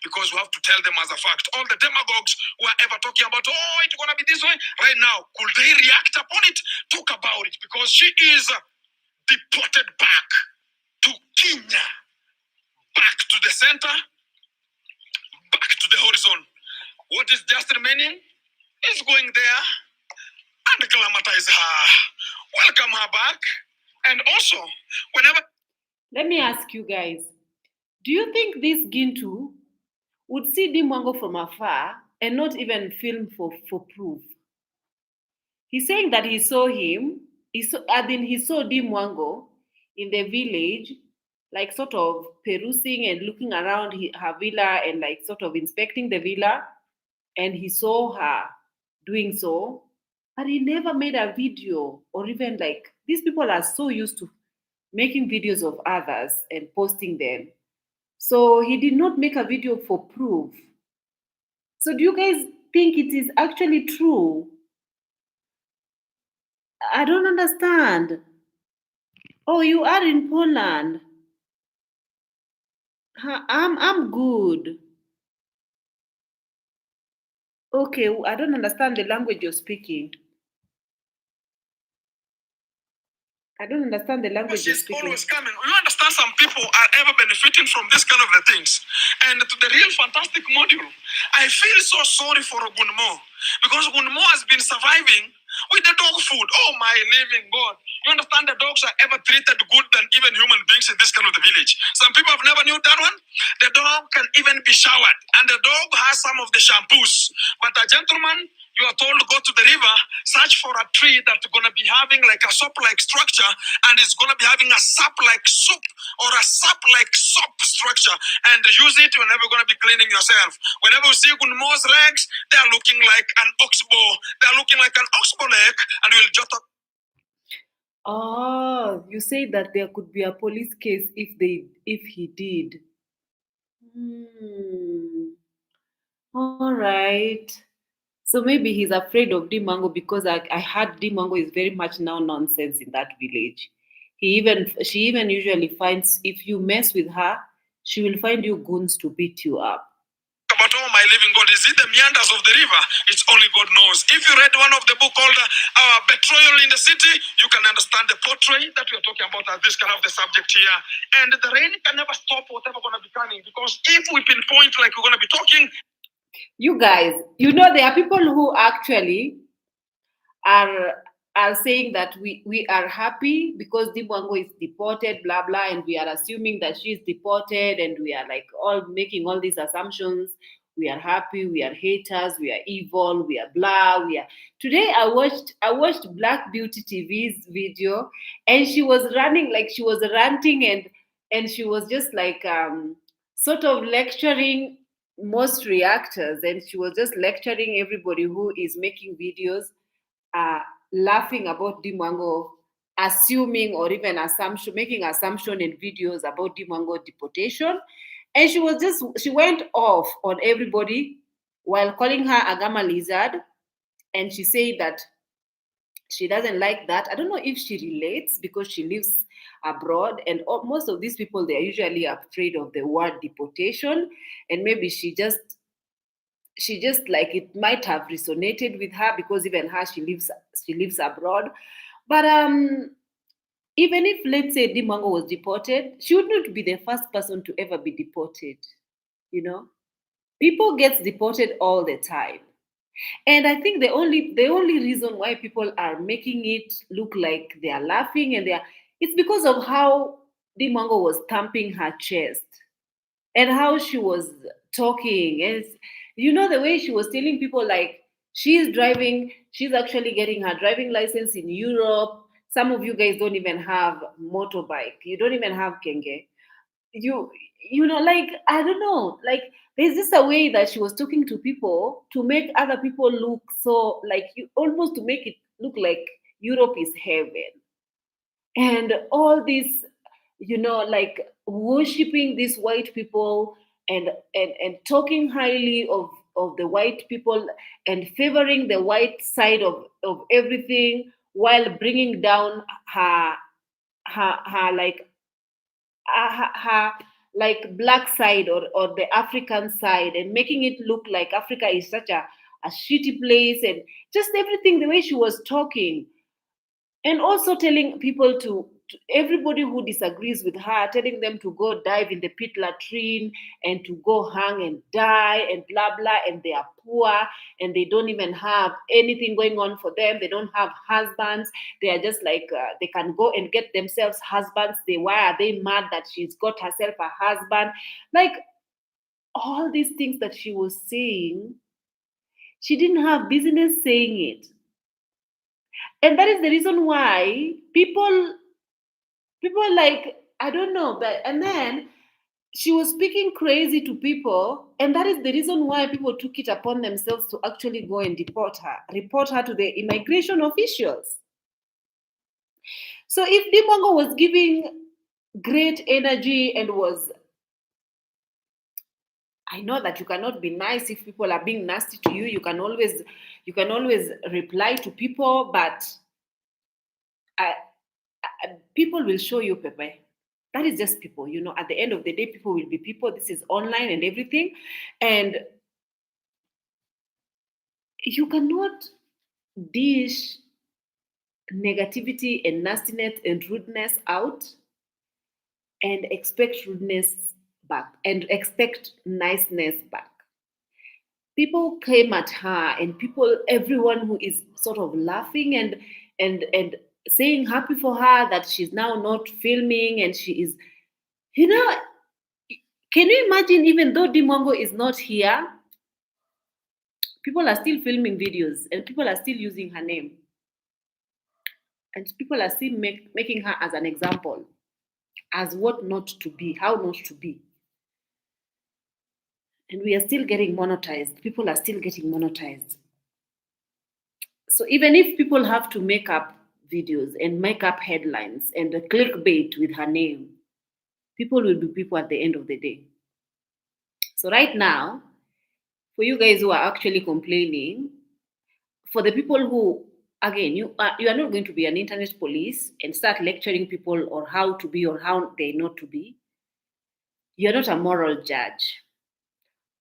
Because we have to tell them as a fact. All the demagogues who are ever talking about, oh, it's going to be this way, right now, could they react upon it? Talk about it, because she is deported back to Kenya, back to the center, back to the horizon. What is just remaining is going there and acclimatize her, welcome her back, and also, whenever... Let me ask you guys, do you think this Gintu would see Mwango from afar and not even film for proof? He's saying that he saw him, he saw Mwango in the village, like sort of perusing and looking around her villa and like sort of inspecting the villa, and he saw her doing so, but he never made a video, or even like, these people are so used to making videos of others and posting them. So he did not make a video for proof. So do you guys think it is actually true? I don't understand. Oh, you are in Poland. I'm good. Okay, I don't understand the language you're speaking. I don't understand the language you're She's speaking. always coming. You understand some people are ever benefiting from this kind of the things. And to the real fantastic module, I feel so sorry for Gunmo. Because Gunmo has been surviving with the dog food. Oh my living God. You understand the dogs are ever treated good than even human beings in this kind of the village. Some people have never knew that one. The dog can even be showered. And the dog has some of the shampoos. But a gentleman, you are told to go to the river, search for a tree that's going to be having like a soap-like structure, and it's going to be having a sap-like soup or a sap-like soap structure, and use it whenever you're going to be cleaning yourself. Whenever you see Gunmo's legs, they are looking like an oxbow. They are looking like an oxbow leg, and you'll just... Oh, you say that there could be a police case if he did. All right. So maybe he's afraid of Mwango because I heard Mwango is very much now nonsense in that village. She even usually finds, if you mess with her, she will find you goons to beat you up. But oh my living God? Is it the meanders of the river? It's only God knows. If you read one of the book called Betrayal in the City, you can understand the portrait that we are talking about as this kind of the subject here. And the rain can never stop whatever going to be coming, because if we pinpoint like we're going to be talking. You guys, you know, there are people who actually are saying that we are happy because Mwango is deported, blah blah, and we are assuming that she's deported, and we are like all making all these assumptions. We are happy, we are haters, we are evil, we are blah, we are. Today I watched Black Beauty TV's video, and she was running, like she was ranting, and she was just like sort of lecturing most reactors, and she was just lecturing everybody who is making videos, laughing about Mwango, assuming or even assumption, making assumption in videos about Mwango deportation. And she went off on everybody while calling her a gamma lizard. And she said that she doesn't like that. I don't know if she relates because she lives abroad, and most of these people, they are usually afraid of the word deportation, and maybe she just like, it might have resonated with her because even her, she lives abroad. But even if, let's say, Mwango was deported, she would not be the first person to ever be deported. You know, people get deported all the time, and I think the only reason why people are making it look like they are laughing and it's because of how Mwango was thumping her chest and how she was talking. And you know, the way she was telling people, like, she's actually getting her driving license in Europe. Some of you guys don't even have motorbike, you don't even have kenge. You know, like, I don't know, like, there's just a way that she was talking to people to make other people look so, like, you almost to make it look like Europe is heaven, and all this, like, worshiping these white people, and talking highly of the white people, and favoring the white side of everything, while bringing down her like her like black side, or the African side, and making it look like Africa is such a shitty place, and just everything, the way she was talking. And also telling people to everybody who disagrees with her, telling them to go dive in the pit latrine, and to go hang and die, and blah blah, and they are poor, and they don't even have anything going on for them, they don't have husbands, they are just like, they can go and get themselves husbands, why are they mad that she's got herself a husband? Like, all these things that she was saying, she didn't have business saying it. And that is the reason why people, like, I don't know, but and then she was speaking crazy to people, and that is the reason why people took it upon themselves to actually go and report her to the immigration officials. So if Dimongo was giving great energy and was, I know that you cannot be nice if people are being nasty to you. You can always reply to people, but people will show you, Pepe. That is just people. At the end of the day, people will be people. This is online and everything. And you cannot dish negativity and nastiness and rudeness out and expect rudeness back and expect niceness back. People came at her, and everyone who is sort of laughing and saying happy for her that she's now not filming, and she is, you know, can you imagine, even though Dimongo is not here, people are still filming videos, and people are still using her name, and people are still making her as an example, as what not to be, how not to be. And we are still getting monetized. People are still getting monetized. So even if people have to make up videos and make up headlines and a clickbait with her name, people will be people at the end of the day. So right now, for you guys who are actually complaining, for the people who, again, you are not going to be an internet police and start lecturing people on how to be or how they not to be. You're not a moral judge.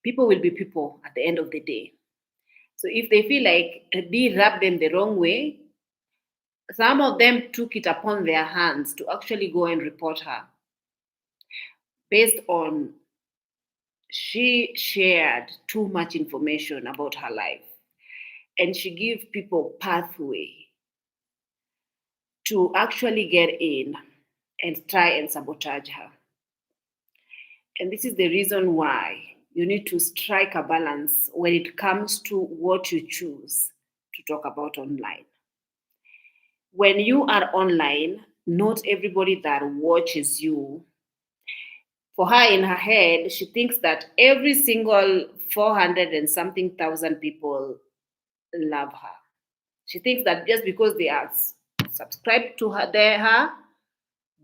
People will be people at the end of the day. So if they feel like B rubbed them the wrong way, some of them took it upon their hands to actually go and report her based on she shared too much information about her life and she gave people pathway to actually get in and try and sabotage her. And this is the reason why you need to strike a balance when it comes to what you choose to talk about online. When you are online, not everybody that watches you, for her in her head, she thinks that every single 400 and something thousand people love her. She thinks that just because they are subscribed to her,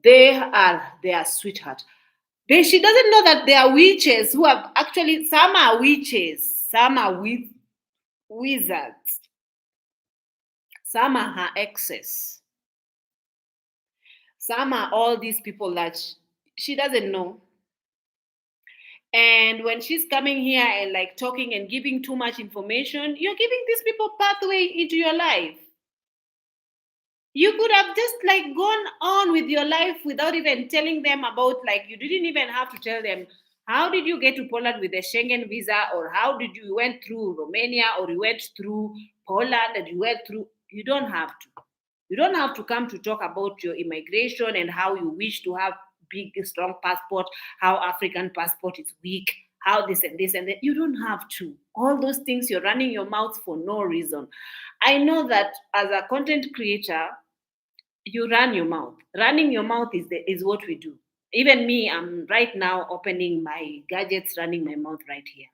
they are their sweetheart. She doesn't know that there are witches who have actually, some are witches, some are wizards, some are her exes, some are all these people that she doesn't know. And when she's coming here and like talking and giving too much information, you're giving these people pathway into your life. You could have just like gone on with your life without even telling them about, like, you didn't even have to tell them how did you get to Poland with a Schengen visa, or how did you went through Romania, or you went through Poland and you went through. You don't have to. You don't have to come to talk about your immigration and how you wish to have big, strong passport, how African passport is weak, how this and this and that. You don't have to. All those things, you're running your mouth for no reason. I know that as a content creator, you run your mouth. Running your mouth is what we do. Even me, I'm right now opening my gadgets, running my mouth right here.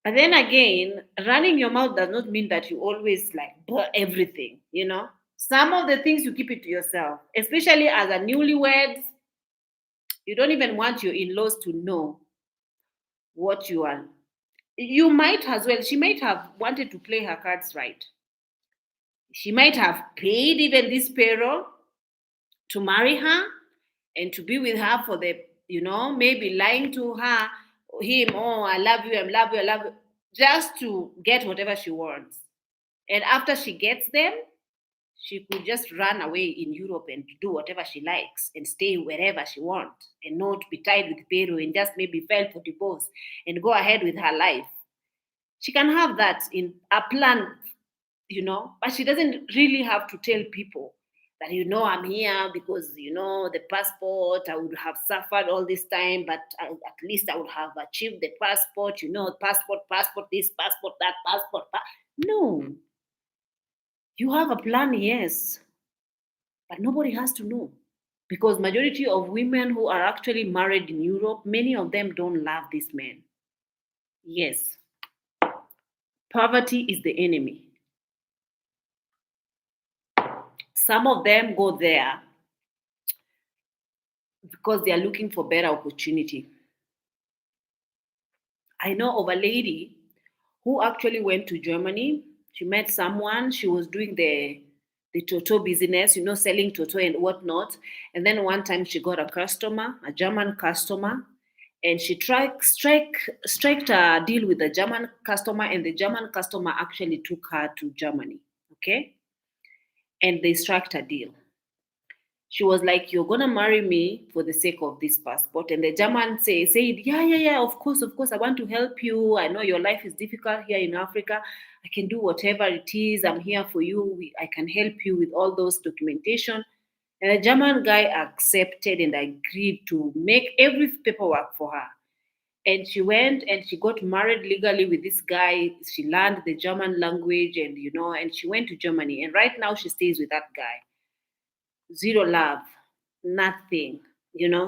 But then again, running your mouth does not mean that you always like everything, you know. Some of the things you keep it to yourself, especially as a newlywed. You don't even want your in-laws to know what you are. You might as well, she might have wanted to play her cards right. She might have paid even this payroll to marry her and to be with her for the, maybe lying to him, oh, I love you, I love you, I love you, just to get whatever she wants. And after she gets them, she could just run away in Europe and do whatever she likes and stay wherever she wants and not be tied with payroll and just maybe file for divorce and go ahead with her life. She can have that in a plan, but she doesn't really have to tell people that, I'm here because, the passport, I would have suffered all this time, but at least I would have achieved the passport, passport, this passport, that passport. No. You have a plan, yes, but nobody has to know. Because majority of women who are actually married in Europe, many of them don't love these men. Yes. Poverty is the enemy. Some of them go there because they are looking for better opportunity. I know of a lady who actually went to Germany. She met someone. She was doing the Toto business, selling Toto and whatnot. And then one time she got a customer, a German customer, and she striked a deal with the German customer, and the German customer actually took her to Germany. Okay, and they struck a deal. She was like, "You're gonna marry me for the sake of this passport." And the German said, "Yeah, of course, I want to help you. I know your life is difficult here in Africa. I can do whatever it is. I'm here for you. I can help you with all those documentation." And the German guy accepted and agreed to make every paperwork for her. And she went and she got married legally with this guy. She learned the German language and she went to Germany. And right now she stays with that guy. Zero love, nothing.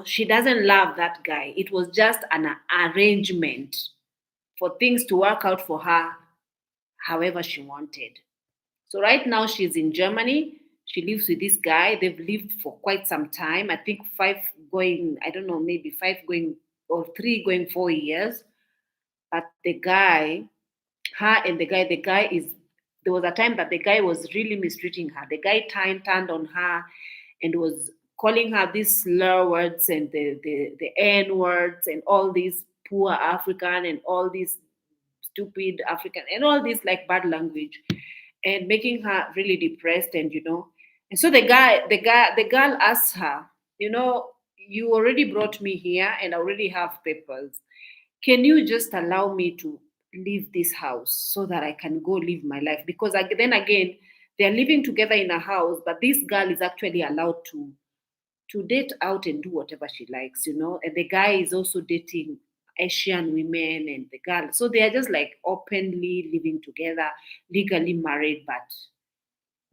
She doesn't love that guy. It was just an arrangement for things to work out for her however she wanted. So right now she's in Germany. She lives with this guy. They've lived for quite some time. I think maybe 5 going or 3 going 4 years. But the guy, her and the guy there was a time that the guy was really mistreating her. The guy turned on her and was calling her these slur words and the N words and all these. poor African and all this stupid African and all this like bad language and making her really depressed and and so the girl asked her, you already brought me here and I already have papers. Can you just allow me to leave this house so that I can go live my life? Because then again, they're living together in a house, but this girl is actually allowed to date out and do whatever she likes, and the guy is also dating Asian women and the girl. So they are just like openly living together, legally married, but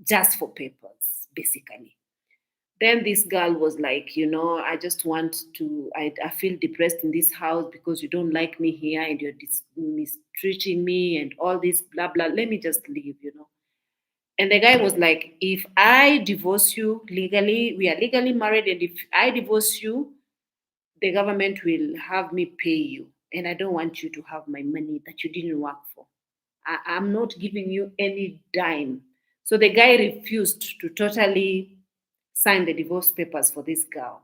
just for papers, basically. Then this girl was like, I just want to, I feel depressed in this house because you don't like me here and you're mistreating me and all this, blah, blah. Let me just leave. And the guy was like, if I divorce you legally, we are legally married, and if I divorce you, the government will have me pay you. And I don't want you to have my money that you didn't work for. I'm not giving you any dime. So the guy refused to totally sign the divorce papers for this girl.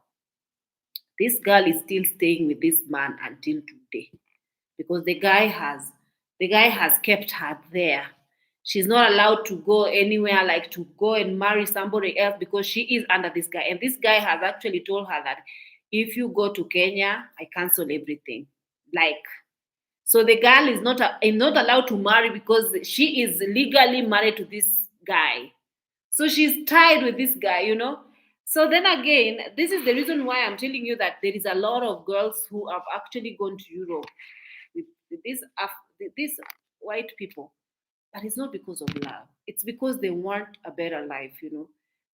This girl is still staying with this man until today because the guy has kept her there. She's not allowed to go anywhere, like to go and marry somebody else because she is under this guy. And this guy has actually told her that if you go to Kenya, I cancel everything. Like, so the girl is not allowed to marry because she is legally married to this guy. So she's tied with this guy. So then again, this is the reason why I'm telling you that there is a lot of girls who have actually gone to Europe with these white people. But it's not because of love. It's because they want a better life.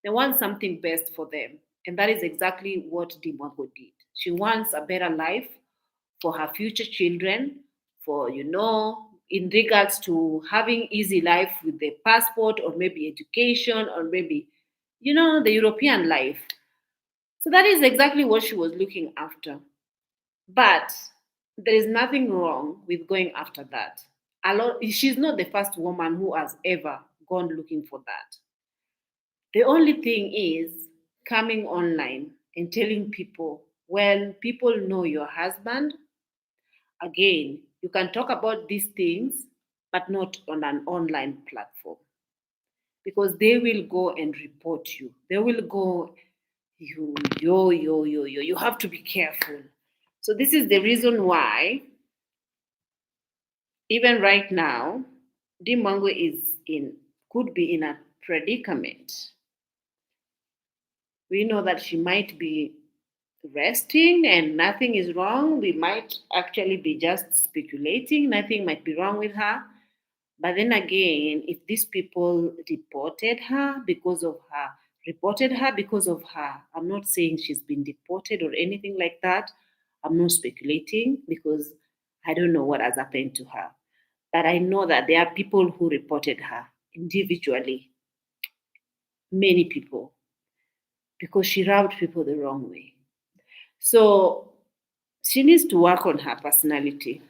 They want something best for them. And that is exactly what Dimwago did. She wants a better life for her future children, for in regards to having easy life with the passport or maybe education or maybe the European life. So that is exactly what she was looking after. But there is nothing wrong with going after that. She's not the first woman who has ever gone looking for that. The only thing is coming online and telling people, well, people know your husband. Again, you can talk about these things, but not on an online platform because they will go and report you. They will go, you have to be careful. So, this is the reason why, even right now, Dimango could be in a predicament. We know that she might be resting and nothing is wrong. We might actually be just speculating, nothing might be wrong with her. But then again, if these people reported her because of her, I'm not saying she's been deported or anything like that. I'm not speculating because I don't know what has happened to her. But I know that there are people who reported her individually, many people, because she rubbed people the wrong way. So she needs to work on her personality.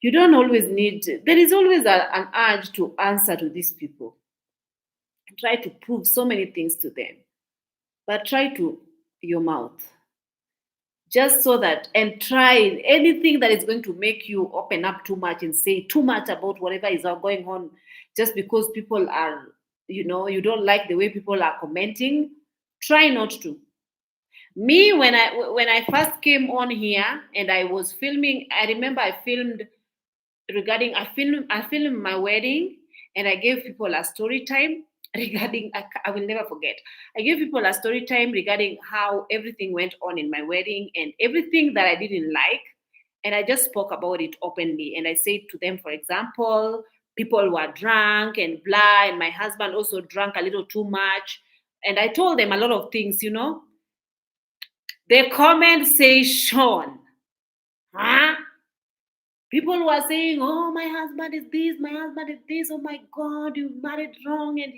You don't always there is always an urge to answer to these people, try to prove so many things to them, but try to your mouth. Just so that, and try anything that is going to make you open up too much and say too much about whatever is going on, just because people are, you don't like the way people are commenting. Try not to. Me, when I first came on here and I was filming, I remember I filmed I filmed my wedding and I gave people a story time regarding I will never forget. I gave people a story time regarding how everything went on in my wedding and everything that I didn't like. And I just spoke about it openly. And I said to them, for example, people were drunk and blah, and my husband also drank a little too much. And I told them a lot of things. The comments say, Sean, huh? People were saying, oh, my husband is this, my husband is this, oh my God, you married wrong, and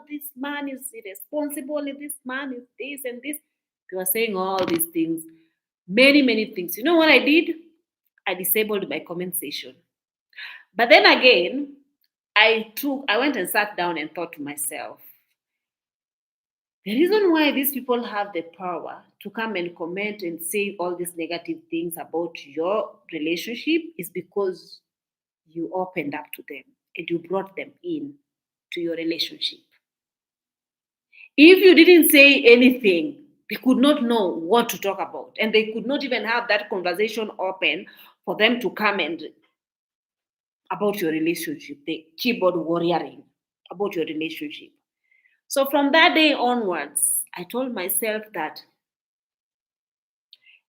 this man is irresponsible, and this man is this and this. They were saying all these things, many, many things. You know what I did? I disabled my comment section. But then again, I went and sat down and thought to myself, The reason why these people have the power to come and comment and say all these negative things about your relationship is because you opened up to them and you brought them in to your relationship. If you didn't say anything, they could not know what to talk about, and they could not even have that conversation open for them to come and about your relationship, the keyboard warrioring about your relationship. So from that day onwards, I told myself that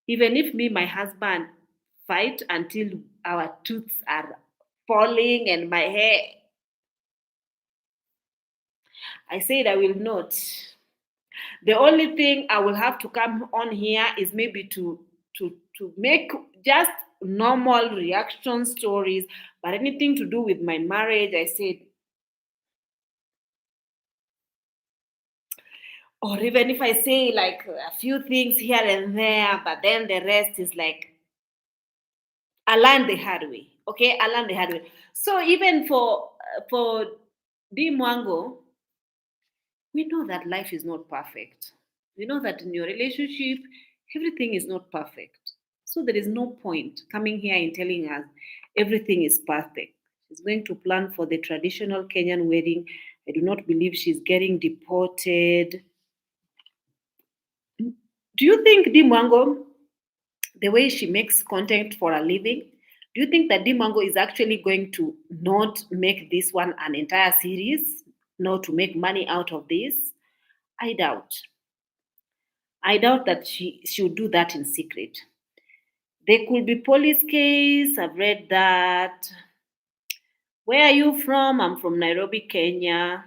even if me, my husband fight until our tooths are falling and my hair, I said I will not. The only thing I will have to come on here is maybe to make just normal reaction stories, but anything to do with my marriage, I said, or even if I say like a few things here and there, but then the rest is like I learned the hard way. Okay, I learned the hard way. So even for D Mwango, we know that life is not perfect. We know that in your relationship, everything is not perfect. So there is no point coming here and telling us everything is perfect. She's going to plan for the traditional Kenyan wedding. I do not believe she's getting deported. Do you think Dimwango, the way she makes content for a living, do you think that Dimwango is actually going to not make this one an entire series, not to make money out of this? I doubt. I doubt that she would do that in secret. There could be police case. I've read that. Where are you from? I'm from Nairobi, Kenya.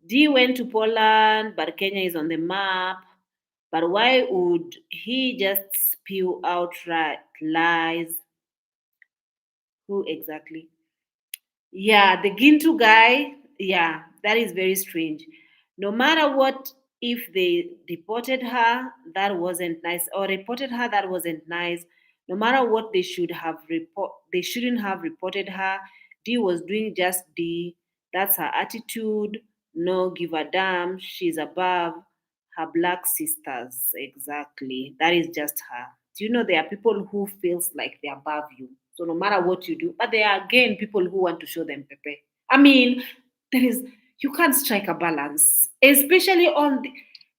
D went to Poland, but Kenya is on the map. But why would he just spew out lies? Who exactly? Yeah, the Gintu guy, yeah, that is very strange. No matter what, if they deported her, that wasn't nice, or reported her, that wasn't nice. No matter what, they shouldn't have reported her. D was doing just D. That's her attitude. No, give a damn. She's above her black sisters. Exactly. That is just her. Do you know there are people who feels like they're above you? So no matter what you do, but there are again people who want to show them pepe. I mean, there is you can't strike a balance, especially on the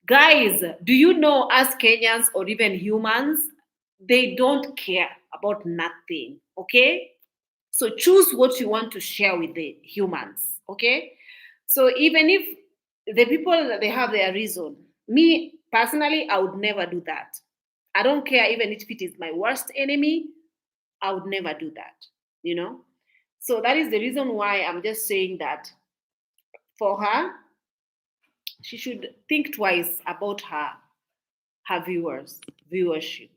guys. Do you know as Kenyans or even humans, they don't care about nothing. Okay, so choose what you want to share with the humans. Okay, so even if the people they have their reason, me personally, I would never do that. I don't care even if it is my worst enemy. I would never do that, you know. So that is the reason why I'm just saying that for her, she should think twice about her viewership.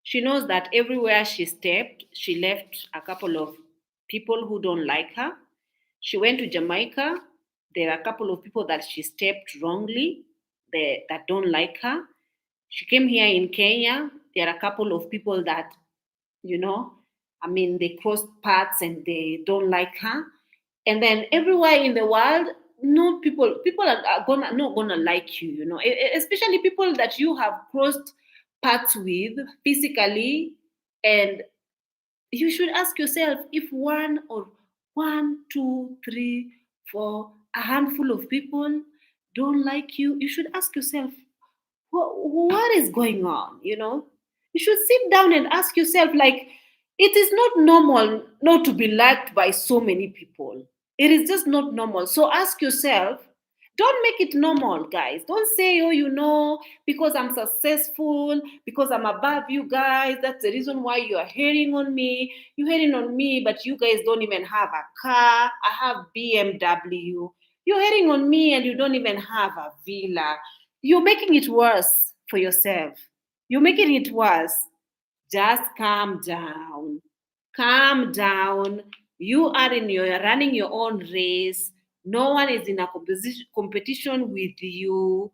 She knows that everywhere she stepped, she left a couple of people who don't like her. She went to Jamaica. There are a couple of people that she stepped wrongly that don't like her. She came here in Kenya. There are a couple of people that you know. I mean, they crossed paths and they don't like her. And then everywhere in the world, no people are gonna not gonna like you, especially people that you have crossed paths with physically. And you should ask yourself if one, two, three, four, a handful of people don't like you, you should ask yourself what is going on, you should sit down and ask yourself, like, it is not normal not to be liked by so many people. It is just not normal. So ask yourself, don't make it normal, guys. Don't say, oh, because I'm successful, because I'm above you guys, that's the reason why you are hating on me. You're hating on me, but you guys don't even have a car. I have BMW. You're hating on me and you don't even have a villa. You're making it worse for yourself. You're making it worse. Just calm down. Calm down. You're running your own race. No one is in a competition with you.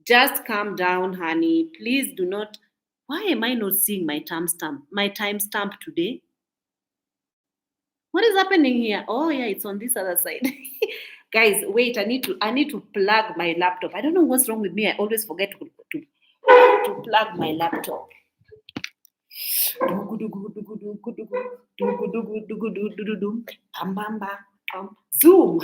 Just calm down, honey. Please do not. Why am I not seeing my timestamp? My timestamp today? What is happening here? Oh yeah, it's on this other side. Guys, wait, I need to plug my laptop. I don't know what's wrong with me. I always forget to plug my laptop. Zoom.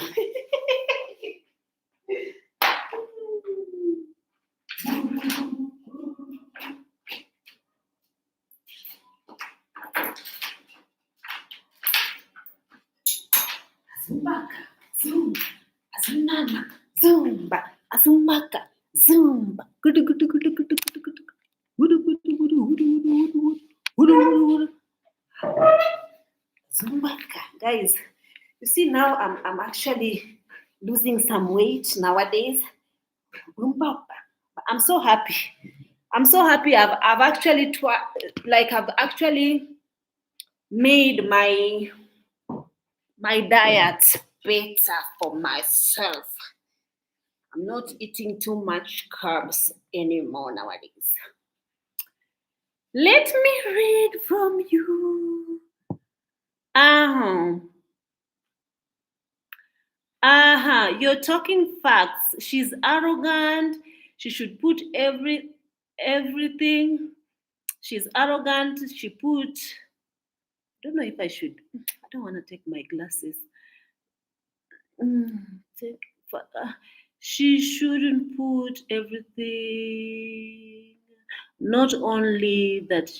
Azumbaka, zoom, azunana, zumba, azumbaka, zumba. Gudu gudu gudu gudu gudu gudu. Gudu gudu gudu gudu gudu gudu gudu gudu. Zumbaka, guys. You see now I'm actually losing some weight nowadays. I'm so happy. I'm so happy. I've actually I've actually made my diet better for myself. I'm not eating too much carbs anymore nowadays. Let me read from you. You're talking facts. She's arrogant. She should put everything. She's arrogant. She put. I don't know if I should. I don't want to take my glasses. She shouldn't put everything. Not only that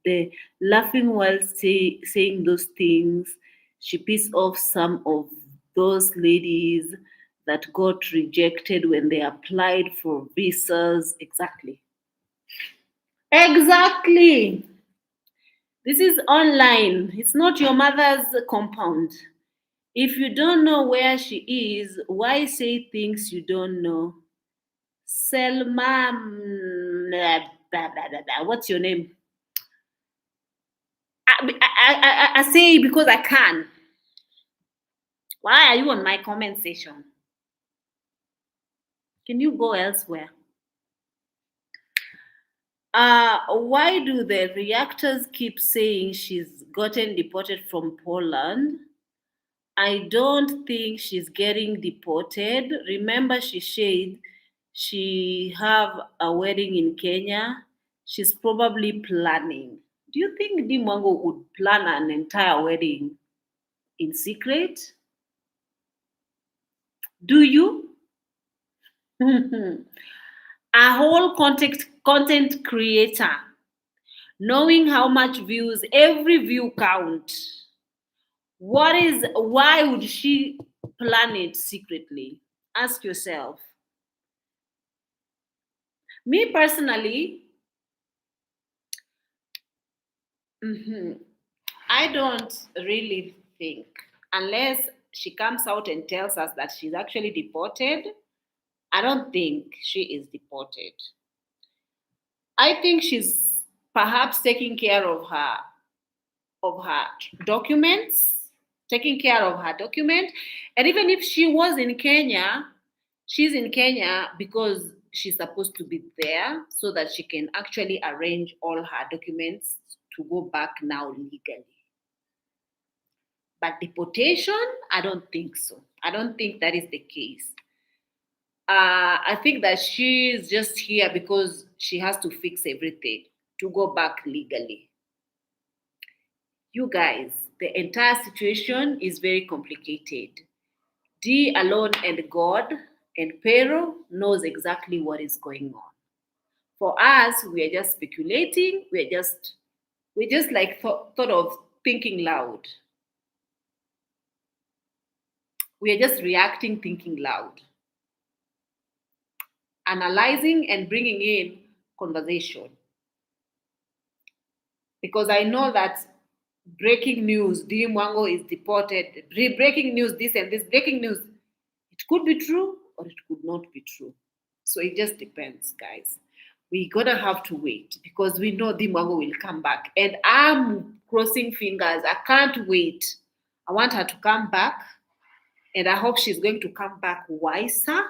the laughing while saying those things, she pissed off some of those ladies that got rejected when they applied for visas. Exactly. Exactly. This is online. It's not your mother's compound. If you don't know where she is, why say things you don't know? Selma, what's your name? I say because I can. Why are you on my comment section? Can you go elsewhere? Why do the reactors keep saying she's gotten deported from Poland? I don't think she's getting deported. Remember, she said she have a wedding in Kenya. She's probably planning. Do you think Mwango would plan an entire wedding in secret? Do you? A whole content creator, knowing how much views every view count. Why would she plan it secretly? Ask yourself. Me personally, I don't really think, unless she comes out and tells us that she's actually deported, I don't think she is deported. I think she's perhaps taking care of her documents, taking care of her document. And even if she was in Kenya, she's in Kenya because she's supposed to be there so that she can actually arrange all her documents to go back now legally. But deportation, I don't think so. I don't think that is the case. I think that she's just here because she has to fix everything to go back legally. You guys, the entire situation is very complicated. D alone and God and Pero knows exactly what is going on. For us, we are just speculating. We just like thought of thinking loud. We are just reacting, thinking loud, analyzing and bringing in conversation. Because I know that breaking news, D. Mwango is deported, breaking news, this and this, breaking news, it could be true or it could not be true. So it just depends, guys. We gotta have to wait because we know D. Mwango will come back. And I'm crossing fingers. I can't wait. I want her to come back. And I hope she's going to come back wiser,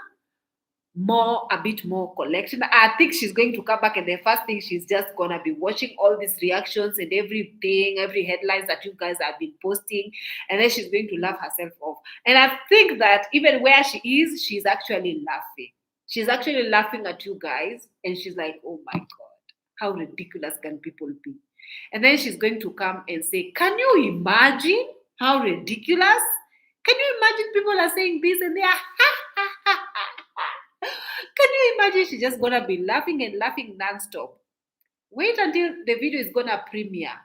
a bit more collection. I think she's going to come back, and the first thing she's just gonna be watching all these reactions and everything, every headlines that you guys have been posting, and then she's going to laugh herself off. And I think that even where she is, she's actually laughing. She's actually laughing at you guys, and she's like, "Oh my god, how ridiculous can people be?" And then she's going to come and say, "Can you imagine how ridiculous? Can you imagine people are saying this and they are Can you imagine she's just gonna be laughing and laughing nonstop? Wait until the video is gonna premiere.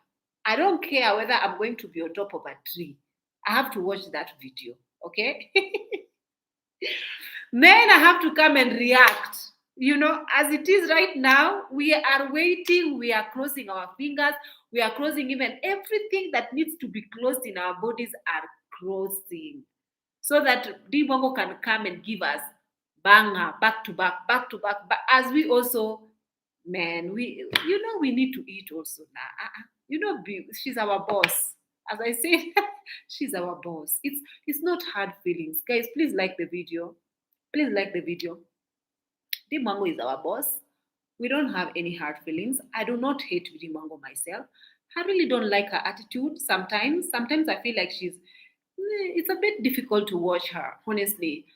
I don't care whether I'm going to be on top of a tree. I have to watch that video, okay? Then I have to come and react. As it is right now, we are waiting, we are crossing our fingers, we are crossing even everything that needs to be closed in our bodies are crossing. So that Dibongo can come and give us banger, back to back, back to back. But as we also, man, we need to eat also now. She's our boss. As I said, she's our boss. It's not hard feelings. Guys, please like the video. Please like the video. Dimango is our boss. We don't have any hard feelings. I do not hate Dimango myself. I really don't like her attitude sometimes. Sometimes I feel like it's a bit difficult to watch her, honestly.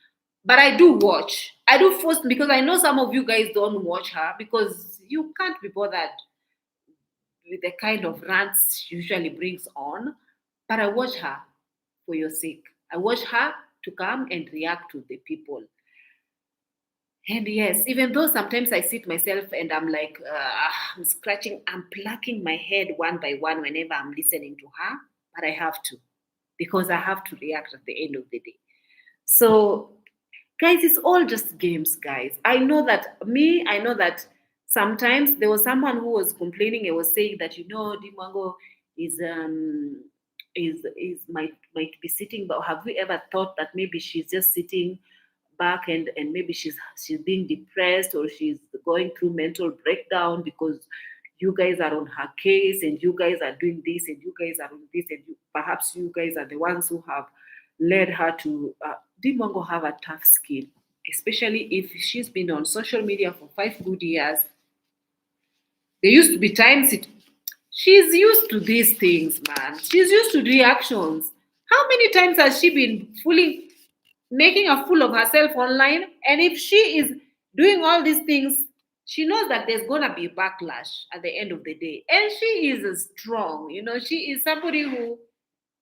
But I do watch. I do force because I know some of you guys don't watch her because you can't be bothered with the kind of rants she usually brings on. But I watch her for your sake. I watch her to come and react to the people. And yes, even though sometimes I sit myself and I'm like, I'm scratching, I'm plucking my head one by one whenever I'm listening to her, but I have to because I have to react at the end of the day. So, guys, it's all just games, guys. I know that sometimes there was someone who was complaining and was saying that, Dimango is might be sitting, but have we ever thought that maybe she's just sitting back and maybe she's being depressed or she's going through mental breakdown because you guys are on her case and you guys are doing this and you guys are on this and perhaps you guys are the ones who have led her to Dimongo have a tough skin, especially if she's been on social media for 5 good years. There used to be times she's used to these things, man. She's used to reactions. How many times has she been making a fool of herself online? And if she is doing all these things, she knows that there's gonna be backlash at the end of the day. And she is strong, she is somebody who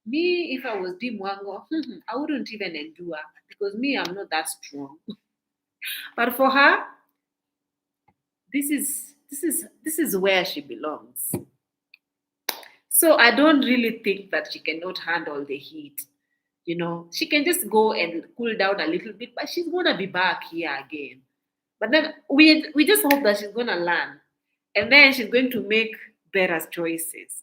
me, if I was Mwango, I wouldn't even endure because me, I'm not that strong. But for her, this is where she belongs. So I don't really think that she cannot handle the heat. She can just go and cool down a little bit, but she's gonna be back here again. But then we just hope that she's gonna learn, and then she's going to make better choices.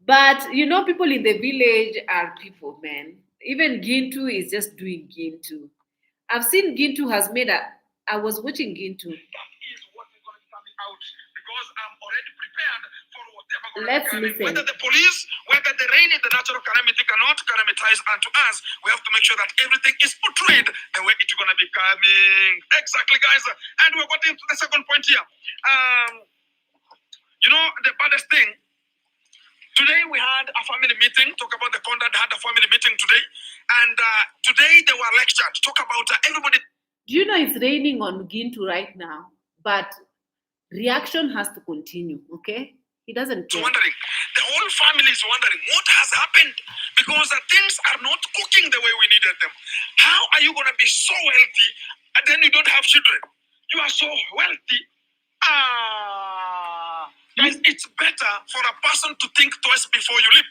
But people in the village are people, man. Even Gintu is just doing Gintu. I've seen Gintu has made a. I was watching Gintu. That is what is going to be coming out because I'm already prepared for whatever going Let's to be coming. listen. Whether the police, whether the rain in the natural calamity cannot calamitize unto us, we have to make sure that everything is portrayed the way it's going to be coming. Exactly, guys. And we're getting to the second point here. The baddest thing. Today we had a family meeting, talk about the conduct, had a family meeting today. And today they were lectured, talk about everybody. Do you know it's raining on Gintu right now? But reaction has to continue, okay? He doesn't care. Wondering. The whole family is wondering what has happened because things are not cooking the way we needed them. How are you going to be so wealthy and then you don't have children? You are so wealthy. Guys, it's better for a person to think twice before you leap.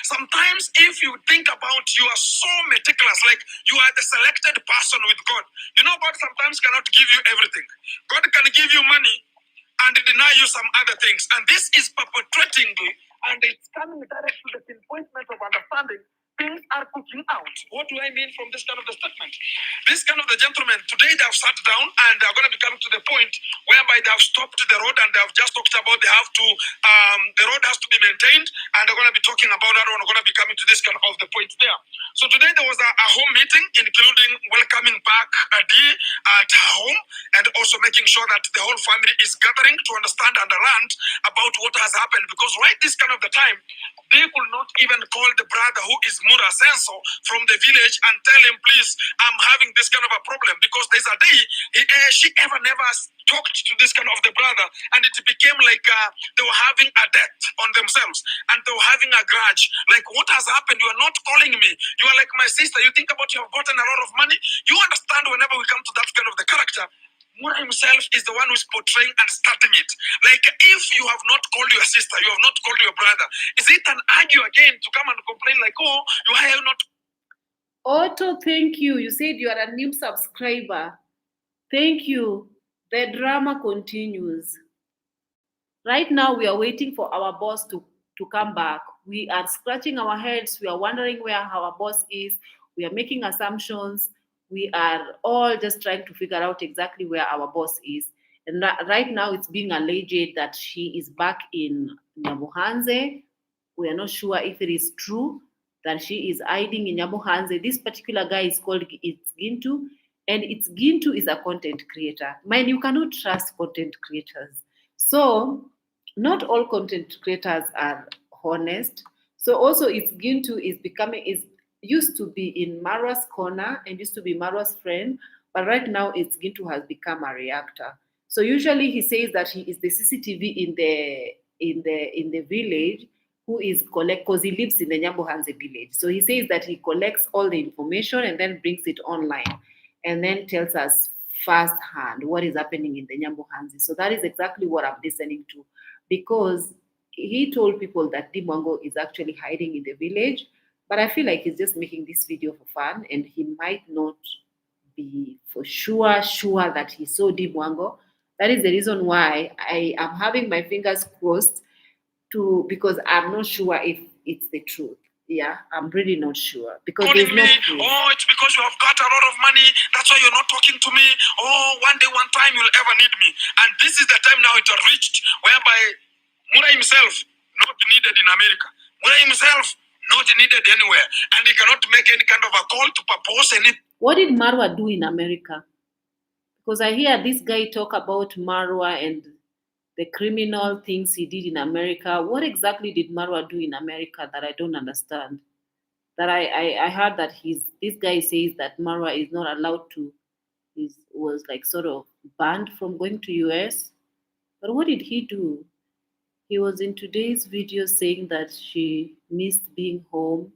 Sometimes if you think about you are so meticulous, like you are the selected person with God. God sometimes cannot give you everything. God can give you money and deny you some other things. And this is perpetrating, and it's coming direct to the pinpointment of understanding things are cooking out. What do I mean from this kind of the statement? This kind of the gentlemen, today they have sat down and they are going to be coming to the point whereby they have stopped the road and they have just talked about they have to, the road has to be maintained, and they're going to be talking about that one, we're going to be coming to this kind of the point there. So today there was a home meeting, including welcoming back Adi at her home and also making sure that the whole family is gathering to understand and learn about what has happened. Because right this kind of the time, they could not even call the brother who is Mura Senso from the village and tell him, please, I'm having this kind of a problem. Because there's a day she ever never talked to this kind of the brother, and it became like they were having a debt on themselves and they were having a grudge. Like, what has happened? You are not calling me. You are like my sister. You think about you have gotten a lot of money. You understand whenever we come to that kind of the character, Mura himself is the one who's portraying and starting it. Like, if you have not called your sister, you have not called your brother, is it an argue again to come and complain like, oh, you have not? Otto, thank you. You said you are a new subscriber. Thank you. The drama continues. Right now, we are waiting for our boss to come back. We are scratching our heads. We are wondering where our boss is. We are making assumptions. We are all just trying to figure out exactly where our boss is. And right now, it's being alleged that she is back in Nyabohase. We are not sure if it is true that she is hiding in Nyabohase. This particular guy is called It's Gintu, and It's Gintu is a content creator. Mind, you cannot trust content creators. So, not all content creators are honest. So, also, It's Gintu is used to be in Marwa's corner and used to be Marwa's friend, but right now, It's Gintu has become a reactor. So, usually, he says that he is the CCTV in the village who is collect because he lives in the Nyabohase village. So he says that he collects all the information and then brings it online and then tells us firsthand what is happening in the Nyabohase. So that is exactly what I'm listening to, because he told people that Mwango is actually hiding in the village, but I feel like he's just making this video for fun and he might not be for sure that he saw Mwango. That is the reason why I am having my fingers crossed because I'm not sure if it's the truth. Yeah, I'm really not sure because there's no proof. Oh, it's because you have got a lot of money. That's why you're not talking to me. Oh, one day, one time, you'll ever need me. And this is the time now it has reached whereby Mura himself not needed in America. Mura himself not needed anywhere, and he cannot make any kind of a call to propose anything. What did Marwa do in America? Because I hear this guy talk about Marwa and the criminal things he did in America. What exactly did Marwa do in America that I don't understand? That I heard that this guy says that Marwa is not allowed to, was like sort of banned from going to US. But what did he do? He was in today's video saying that she missed being home.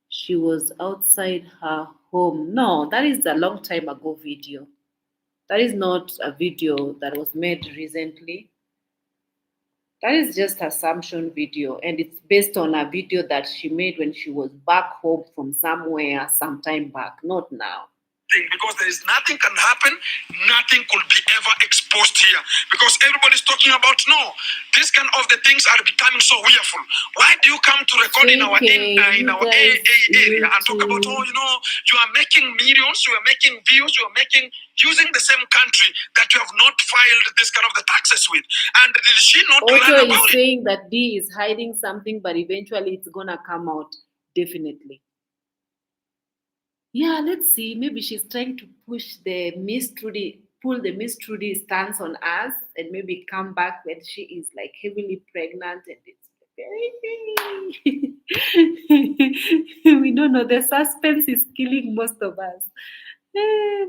She was outside her home. No, that is a long time ago video. That is not a video that was made recently. That is just assumption video, and it's based on a video that she made when she was back home from somewhere sometime back, not now. Because there is nothing can happen, nothing could be ever exposed here. Because everybody's talking about this kind of the things are becoming so weirful. Why do you come to record in our area and talk about you are making millions, you are making views, you are making using the same country that you have not filed this kind of the taxes with, and did she not learn about is saying that D is hiding something, but eventually it's gonna come out definitely. Yeah, let's see. Maybe she's trying to pull the Miss Trudy stance on us and maybe come back when she is like heavily pregnant and it's we don't know. The suspense is killing most of us.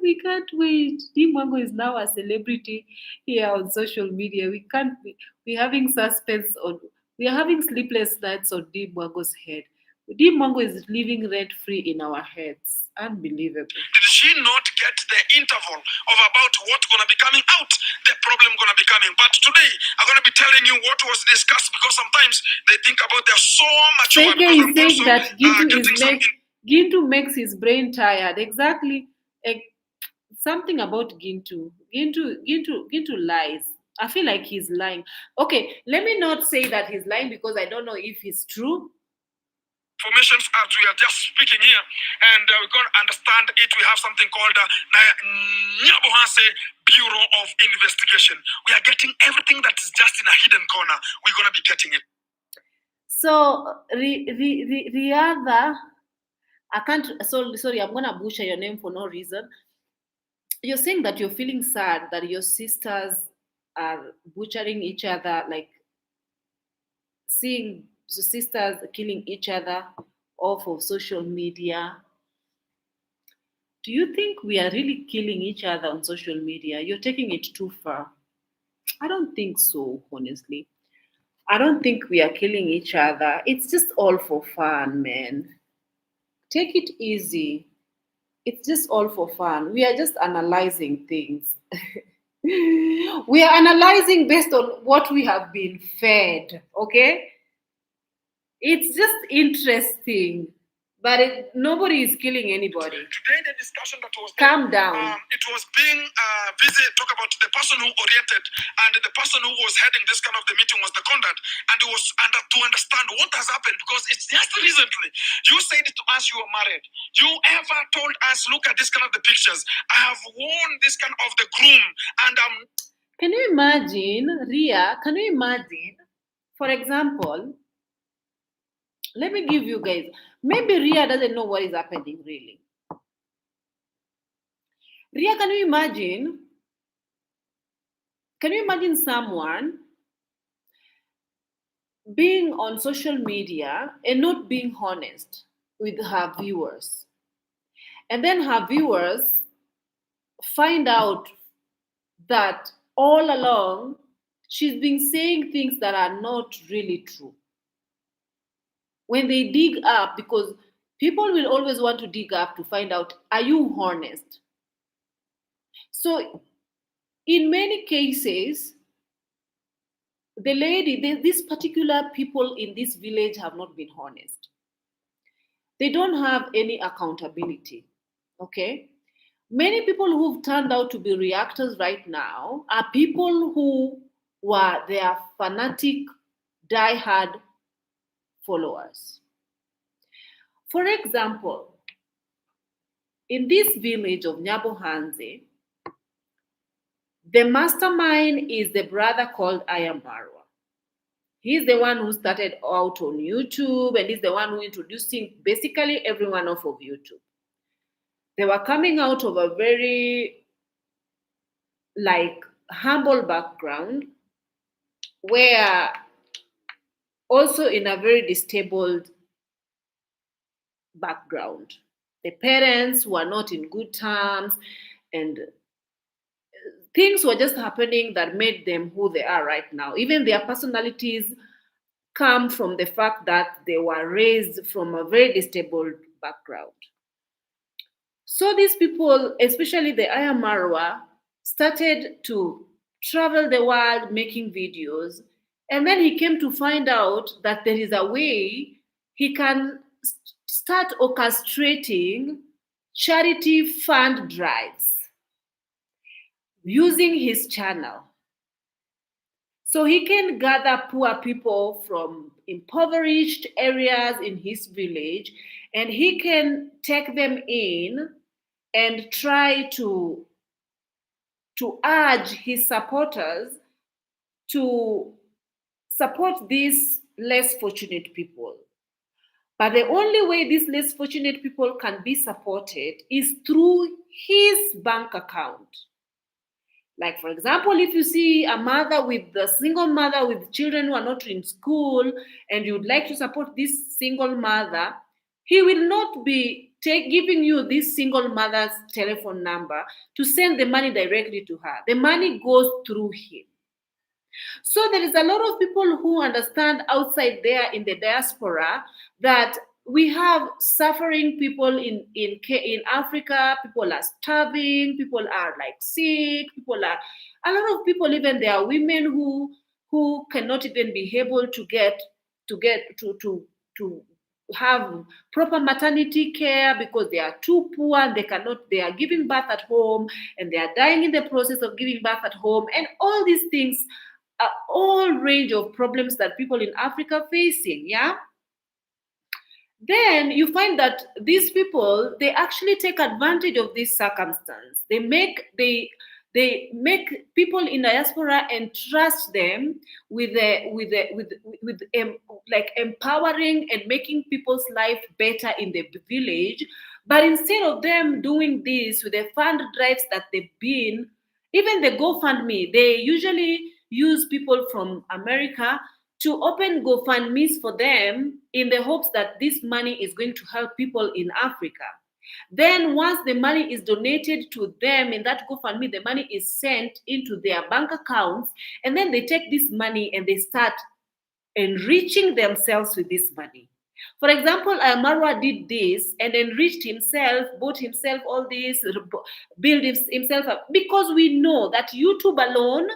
We can't wait. Mwango is now a celebrity here on social media. We're having suspense we are having sleepless nights on Mwango's head. Mwango is living rent free in our heads. Unbelievable. Did she not get the interval of about what's going to be coming out? The problem going to be coming. But today, I'm going to be telling you what was discussed, because sometimes they think about there's so much. Seke is saying that Gintu makes his brain tired. Exactly. Something about Gintu. Gintu lies. I feel like he's lying. Okay, let me not say that he's lying because I don't know if it's true. formations as we are just speaking here, and we're going to understand it. We have something called Nyabohase Bureau of Investigation. We are getting everything that is just in a hidden corner. We're going to be getting it. So, Riadha, I can't, sorry, I'm going to butcher your name for no reason. You're saying that you're feeling sad that your sisters are butchering each other, like seeing the sisters killing each other off of social media. Do you think we are really killing each other on social media? You're taking it too far. I don't think so, honestly. I don't think we are killing each other. It's just all for fun, man. Take it easy. It's just all for fun. We are just analyzing things. We are analyzing based on what we have been fed, okay? It's just interesting, but nobody is killing anybody. Today, the discussion that was Calm down. It was being busy talk about the person who oriented, and the person who was heading this kind of the meeting was the conduct, and it was to understand what has happened, because it's just recently you said to us you were married. You ever told us, look at this kind of the pictures. I have worn this kind of the groom, and Can you imagine, Ria? Can you imagine, for example? Let me give you guys. Maybe Ria doesn't know what is happening really. Ria, can you imagine? Can you imagine someone being on social media and not being honest with her viewers? And then her viewers find out that all along she's been saying things that are not really true. When they dig up, because people will always want to dig up to find out, are you honest? So, in many cases, the lady, these particular people in this village have not been honest. They don't have any accountability. Okay? Many people who've turned out to be reactors right now are people who were their fanatic, die-hard followers. For example, in this village of Nyabohase, the mastermind is the brother called Ayamarwa. He's the one who started out on YouTube, and he's the one who introducing basically everyone off of YouTube. They were coming out of a very humble background, where also in a very disabled background. The parents were not in good terms, and things were just happening that made them who they are right now. Even their personalities come from the fact that they were raised from a very disabled background. So these people, especially the Ayamarwa, started to travel the world making videos. And then he came to find out that there is a way he can start orchestrating charity fund drives using his channel. So he can gather poor people from impoverished areas in his village, and he can take them in and try to urge his supporters to support these less fortunate people. But the only way these less fortunate people can be supported is through his bank account. Like, for example, if you see a single mother with children who are not in school, and you'd like to support this single mother, he will not be giving you this single mother's telephone number to send the money directly to her. The money goes through him. So there is a lot of people who understand outside there in the diaspora that we have suffering people in Africa. People are starving. People are sick. A lot of people, even there are women who cannot even be able to have proper maternity care because they are too poor and they are giving birth at home, and they are dying in the process of giving birth at home, and all these things are all range of problems that people in Africa are facing. Yeah. Then you find that these people, they actually take advantage of this circumstance. They make people in diaspora entrust them with like empowering and making people's life better in the village. But instead of them doing this with the fund drives that they've been, even the GoFundMe, they usually use people from America to open GoFundMe's for them in the hopes that this money is going to help people in Africa. Then, once the money is donated to them in that GoFundMe, the money is sent into their bank accounts, and then they take this money and they start enriching themselves with this money. For example, Marwa did this and enriched himself, bought himself all this, built himself up, because we know that YouTube alone,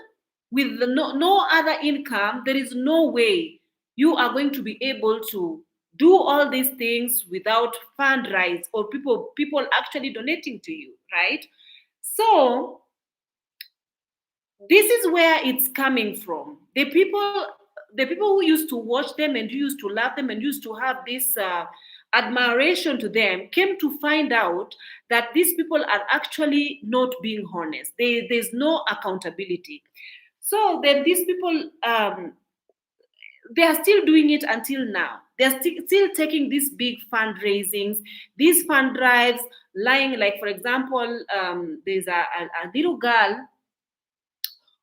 with no other income, there is no way you are going to be able to do all these things without fundraise or people actually donating to you, right? So this is where it's coming from. The people who used to watch them and used to love them and used to have this admiration to them came to find out that these people are actually not being honest. There's no accountability. So then these people, they are still doing it until now. They're still taking these big fundraisings, these fund drives, lying. Like, for example, there's a little girl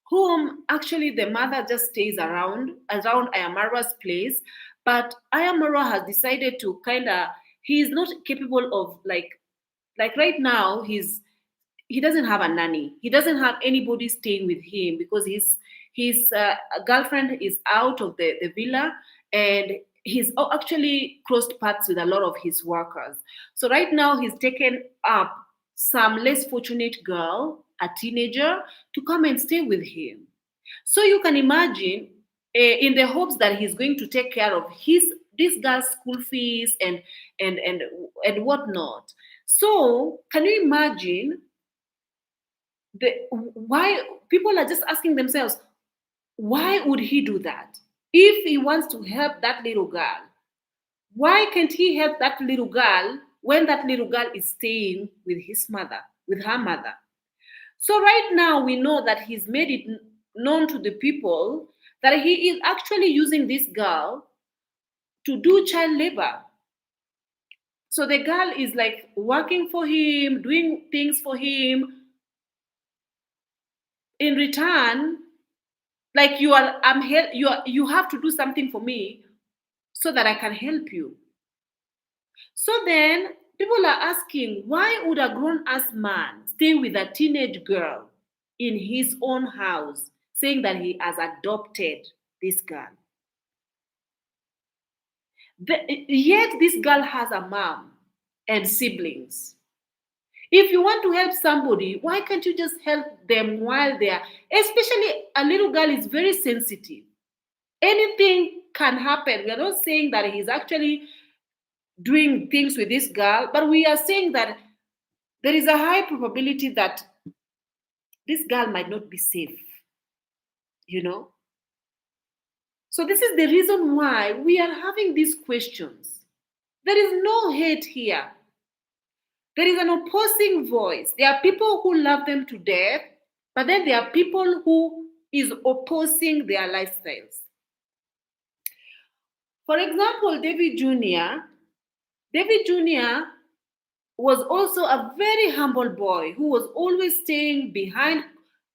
whom actually the mother just stays around Ayamara's place, but Ayamara has decided to kind of, he is not capable of like right now he doesn't have a nanny. He doesn't have anybody staying with him because his girlfriend is out of the villa, and he's actually crossed paths with a lot of his workers. So right now he's taken up some less fortunate girl, a teenager, to come and stay with him. So you can imagine, in the hopes that he's going to take care of this girl's school fees and and and whatnot. So can you imagine why people are just asking themselves, why would he do that? If he wants to help that little girl, why can't he help that little girl when that little girl is staying with her mother? So right now we know that he's made it known to the people that he is actually using this girl to do child labor. So the girl is like working for him, doing things for him. In return, like you have to do something for me so that I can help you. So then people are asking, why would a grown-ass man stay with a teenage girl in his own house, saying that he has adopted this girl? Yet this girl has a mom and siblings. If you want to help somebody, why can't you just help them while they are? Especially a little girl is very sensitive. Anything can happen. We are not saying that he's actually doing things with this girl, but we are saying that there is a high probability that this girl might not be safe, you know? So this is the reason why we are having these questions. There is no hate here. There is an opposing voice. There are people who love them to death, but then there are people who is opposing their lifestyles. For example, David Jr. David Jr. was also a very humble boy who was always staying behind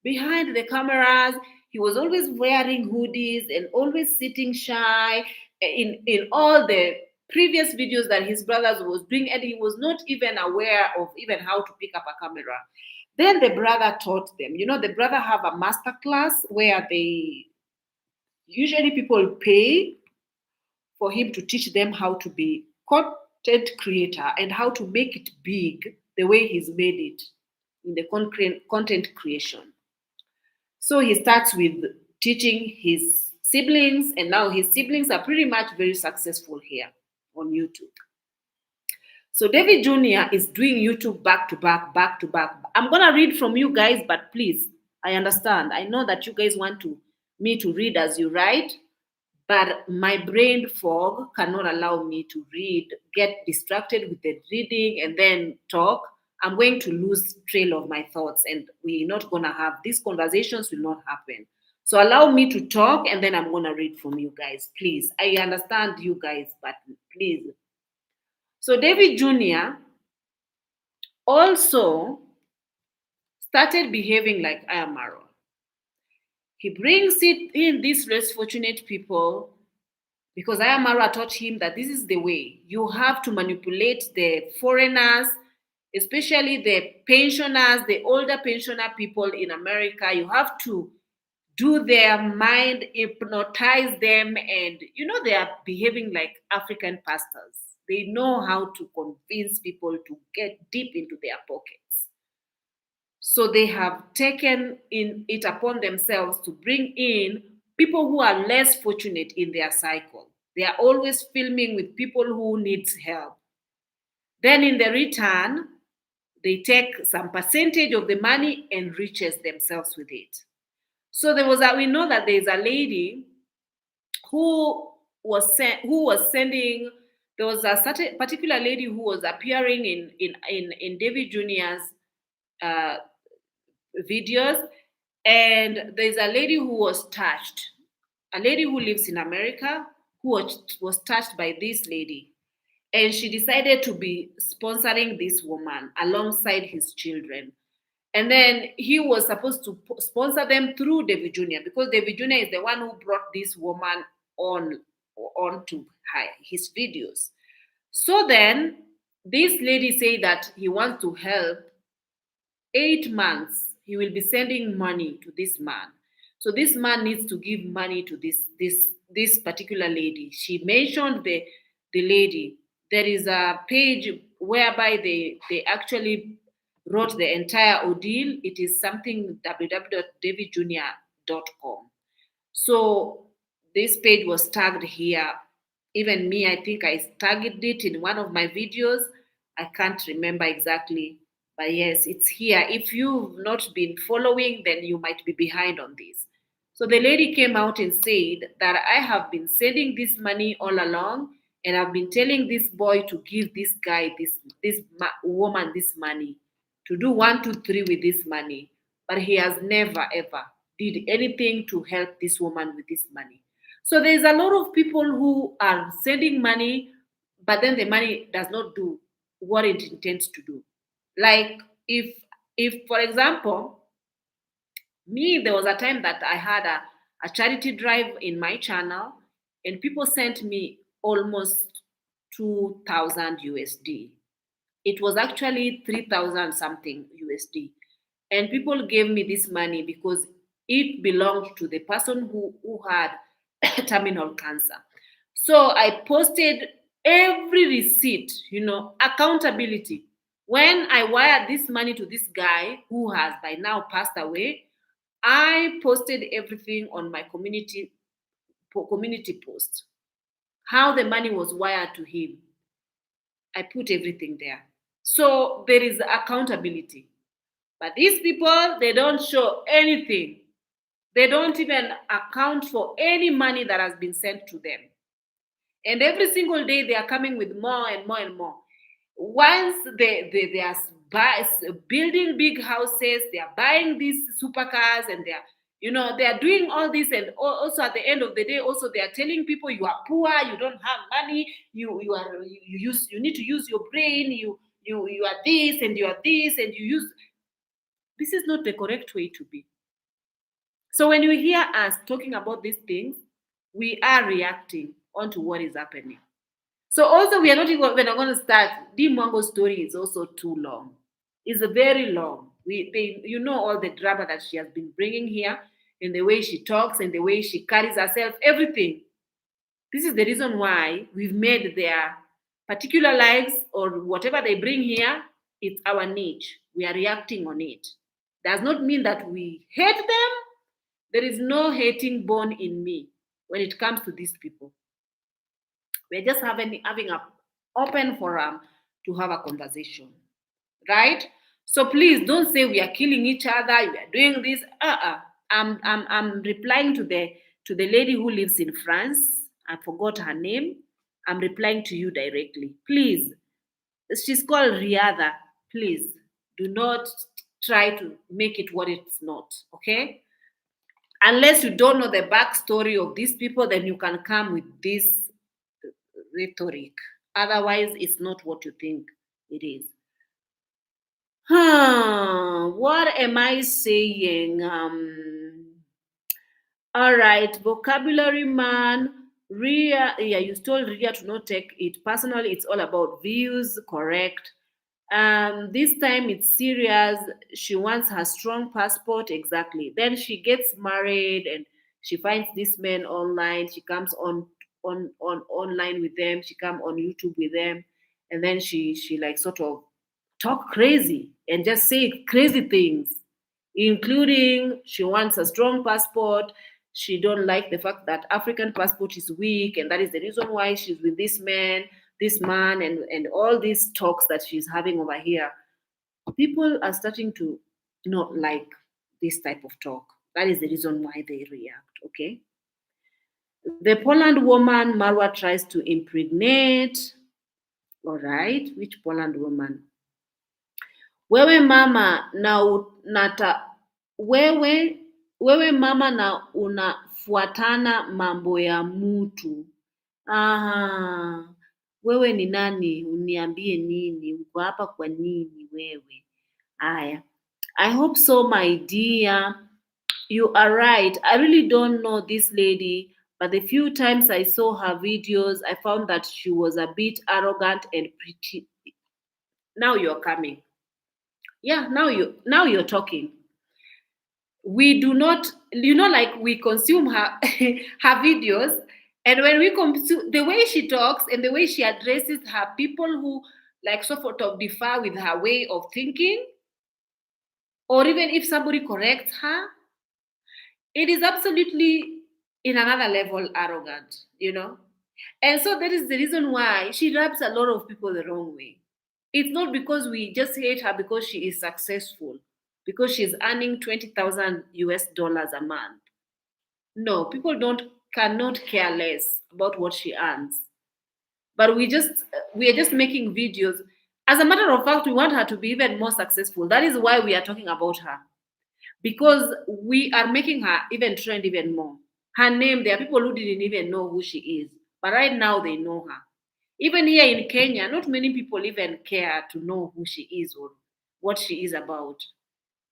the cameras. He was always wearing hoodies and always sitting shy in all the previous videos that his brothers was doing, and he was not even aware of even how to pick up a camera. Then the brother taught them. The brother have a master class where they usually people pay for him to teach them how to be content creator and how to make it big the way he's made it in the content creation. So he starts with teaching his siblings, and now his siblings are pretty much very successful here on YouTube. So David Jr. is doing YouTube back to back, back to back. I'm gonna read from you guys, but please, I understand. I know that you guys want me to read as you write, but my brain fog cannot allow me to read, get distracted with the reading and then talk. I'm going to lose trail of my thoughts, and we're not going to have these conversations will not happen. So allow me to talk, and then I'm going to read from you guys, please. I understand you guys, but please. So David Jr. also started behaving like Ayamaro. He brings it in these less fortunate people because Ayamara taught him that this is the way. You have to manipulate the foreigners, especially the pensioners, the older pensioner people in America. You have to do their mind, hypnotize them, and they are behaving like African pastors. They know how to convince people to get deep into their pockets. So they have taken it upon themselves to bring in people who are less fortunate in their cycle. They are always filming with people who need help. Then in the return, they take some percentage of the money and riches themselves with it. So we know that there is a lady who was sending. There was a certain particular lady who was appearing in David Jr.'s videos, and there's a lady who was touched, a lady who lives in America who was touched by this lady, and she decided to be sponsoring this woman alongside his children. And then he was supposed to sponsor them through David Jr. because David Jr. is the one who brought this woman onto his videos. So then this lady said that he wants to help. 8 months he will be sending money to this man. So this man needs to give money to this particular lady. She mentioned the lady. There is a page whereby they actually wrote the entire ordeal. It is something www.davidjr.com. So this page was tagged here. Even me, I think I tagged it in one of my videos. I can't remember exactly, but yes, it's here. If you've not been following, then you might be behind on this. So the lady came out and said that I have been sending this money all along, and I've been telling this boy to give this guy, this woman, this money, to do 1, 2, 3 with this money, but he has never ever did anything to help this woman with this money. So there's a lot of people who are sending money, but then the money does not do what it intends to do. Like if for example, me, there was a time that I had a charity drive in my channel, and people sent me almost 2,000 USD. It was actually 3,000 something USD. And people gave me this money because it belonged to the person who had terminal cancer. So I posted every receipt, accountability. When I wired this money to this guy who has by now passed away, I posted everything on my community post. How the money was wired to him. I put everything there. So there is accountability. But these people, they don't show anything. They don't even account for any money that has been sent to them. And every single day they are coming with more and more and more. Once they are building big houses, they are buying these supercars, and they are doing all this, and also at the end of the day, also they are telling people you are poor, you don't have money, you need to use your brain, you are this and you are this, and you use. This is not the correct way to be. So when you hear us talking about these things, we are reacting onto what is happening. So also we're not going to start. The Mwango story is also too long. It's very long. All the drama that she has been bringing here, and the way she talks and the way she carries herself, everything. This is the reason why we've made their particular lives or whatever they bring here, it's our niche. We are reacting on it. Does not mean that we hate them. There is no hating born in me when it comes to these people. We're just having an open forum to have a conversation, right? So please don't say we are killing each other. We are doing this. I'm replying to the lady who lives in France. I forgot her name. I'm replying to you directly. Please, she's called Riada. Please do not try to make it what it's not, okay? Unless you don't know the backstory of these people, then you can come with this rhetoric. Otherwise, it's not what you think it is. What am I saying? All right, vocabulary man. Ria, yeah, you told Ria to not take it personally. It's all about views, correct? This time it's serious. She wants her strong passport, exactly. Then she gets married and she finds this man online. She comes on online with them. She come on YouTube with them, and then she like sort of talk crazy and just say crazy things, including she wants a strong passport. She don't like the fact that African passport is weak, and that is the reason why she's with this man, and all these talks that she's having over here. People are starting to not like this type of talk. That is the reason why they react. Okay. The Poland woman Marwa tries to impregnate. All right, which Poland woman? Wewe mama na nata wewe mama na unafuatana mambo ya mtu. Aha. Wewe ni nani? Uniambie nini? Uko hapa kwa nini wewe? Aya. I hope so, my dear. You are right. I really don't know this lady, but the few times I saw her videos, I found that she was a bit arrogant and pretty. Now you're coming. Yeah, now you're talking. We do not, like we consume her her videos, and when we consume the way she talks and the way she addresses her people who like sort of differ with her way of thinking, or even if somebody corrects her, it is absolutely in another level arrogant. And so that is the reason why she rubs a lot of people the wrong way. It's not because we just hate her because she is successful, because she's earning 20,000 US dollars a month. No, people don't cannot care less about what she earns. But we are just making videos. As a matter of fact, we want her to be even more successful. That is why we are talking about her. Because we are making her even trend even more. Her name, there are people who didn't even know who she is. But right now they know her. Even here in Kenya, not many people even care to know who she is or what she is about.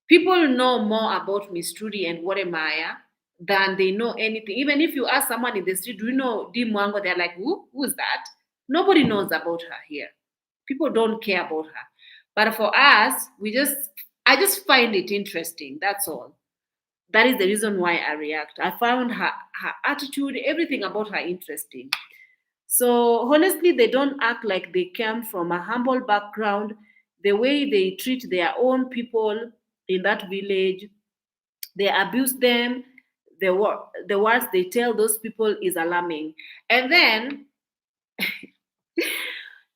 People know more about Miss Trudy and Maya than they know anything. Even if you ask someone in the street, do you know Di Mwango? They're like, who? Who's that? Nobody knows about her here. People don't care about her. But for us, I just find it interesting. That's all. That is the reason why I react. I found her attitude, everything about her interesting. So honestly, they don't act like they came from a humble background. The way they treat their own people in that village, they abuse them. The words they tell those people is alarming. And then,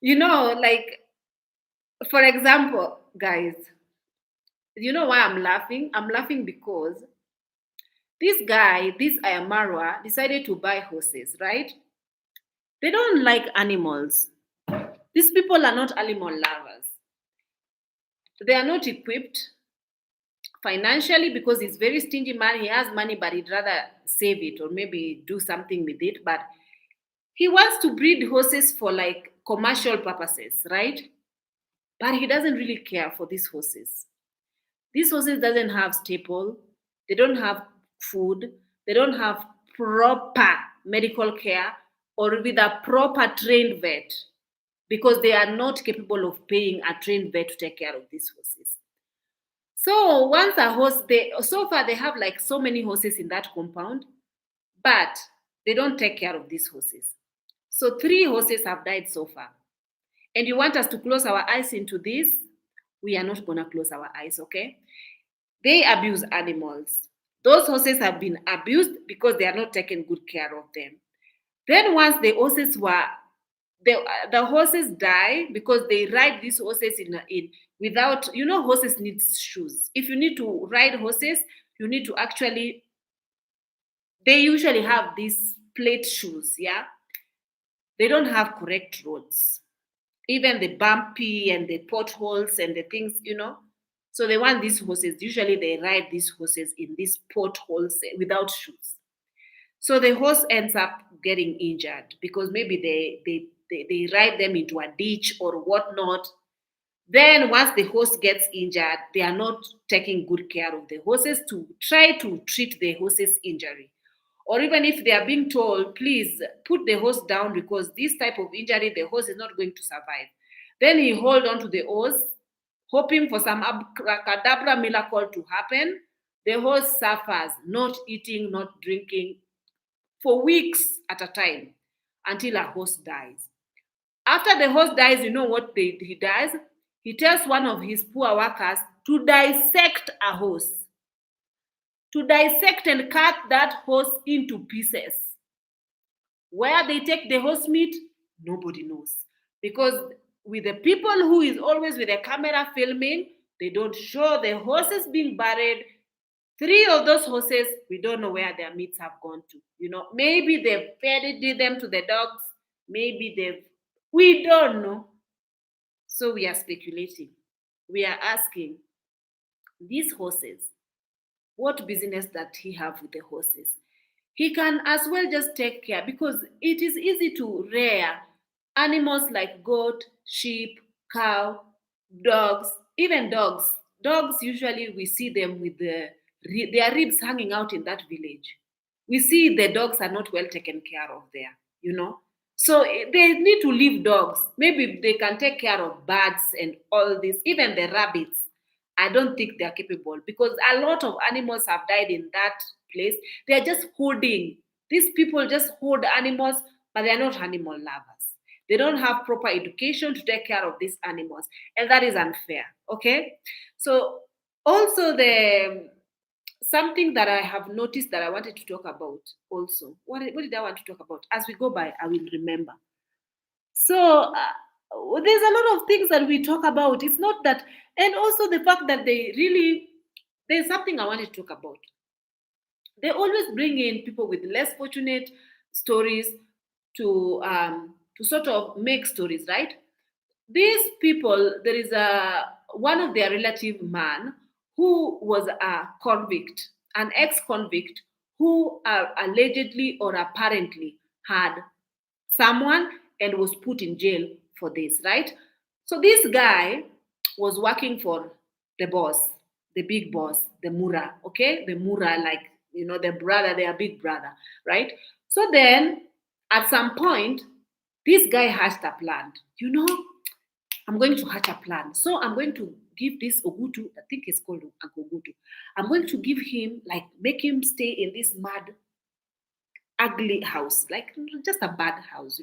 like, for example, guys, you know why I'm laughing? I'm laughing because this guy, this Ayamarwa, decided to buy horses, right? They don't like animals. These people are not animal lovers. They are not equipped financially because he's very stingy man. He has money, but he'd rather save it or maybe do something with it. But he wants to breed horses for like commercial purposes, right? But he doesn't really care for these horses. These horses doesn't have stable. They don't have food. They don't have proper medical care or with a proper trained vet because they are not capable of paying a trained vet to take care of these horses. So once a horse, so far they have like so many horses in that compound, but they don't take care of these horses. So 3 horses have died so far. And you want us to close our eyes into this? We are not going to close our eyes, okay? They abuse animals. Those horses have been abused because they are not taking good care of them. Then once the horses die because they ride these horses in without, horses need shoes. If you need to ride horses, you need to actually, they usually have these plate shoes, yeah, they don't have correct roads. Even the bumpy and the potholes and the things, So they want these horses. Usually they ride these horses in these potholes without shoes. So the horse ends up getting injured because maybe they ride them into a ditch or whatnot. Then once the horse gets injured, they are not taking good care of the horses to try to treat the horse's injury. Or even if they are being told, please put the horse down because this type of injury, the horse is not going to survive. Then he hold on to the horse, hoping for some abracadabra miracle to happen. The horse suffers, not eating, not drinking, for weeks at a time until a horse dies. After the horse dies, you know what he does? He tells one of his poor workers to dissect a horse, to dissect and cut that horse into pieces. Where they take the horse meat, nobody knows. Because with the people who is always with the camera filming, they don't show the horses being buried. 3 of those horses, we don't know where their meats have gone to. Maybe they've fed them to the dogs. We don't know. So we are speculating. We are asking, these horses, what business that he have with the horses? He can as well just take care because it is easy to rear animals like goat, sheep, cow, dogs, even dogs. Dogs, usually we see them with their ribs hanging out in that village. We see the dogs are not well taken care of there. So they need to leave dogs. Maybe they can take care of birds and all this, even the rabbits. I don't think they're capable because a lot of animals have died in that place. They're just hoarding. These people just hoard animals, but they're not animal lovers. They don't have proper education to take care of these animals, and that is unfair. Okay, so also the something that I have noticed that I wanted to talk about also. What did I want to talk about? As we go by, I will remember. So there's a lot of things that we talk about. It's not that, and also the fact that there's something I wanted to talk about. They always bring in people with less fortunate stories to sort of make stories, right? These people, there is one of their relative man who was a convict, an ex-convict who allegedly or apparently had someone and was put in jail for this, right? So this guy was working for the boss, the big boss, the Mura, okay? The Mura, like, the brother, their big brother, right? So then at some point, this guy hatched a plan. I'm going to hatch a plan. So I'm going to give this Ogutu, I think it's called Uncle Ogutu. I'm going to give him, like, make him stay in this mad, ugly house, like just a bad house.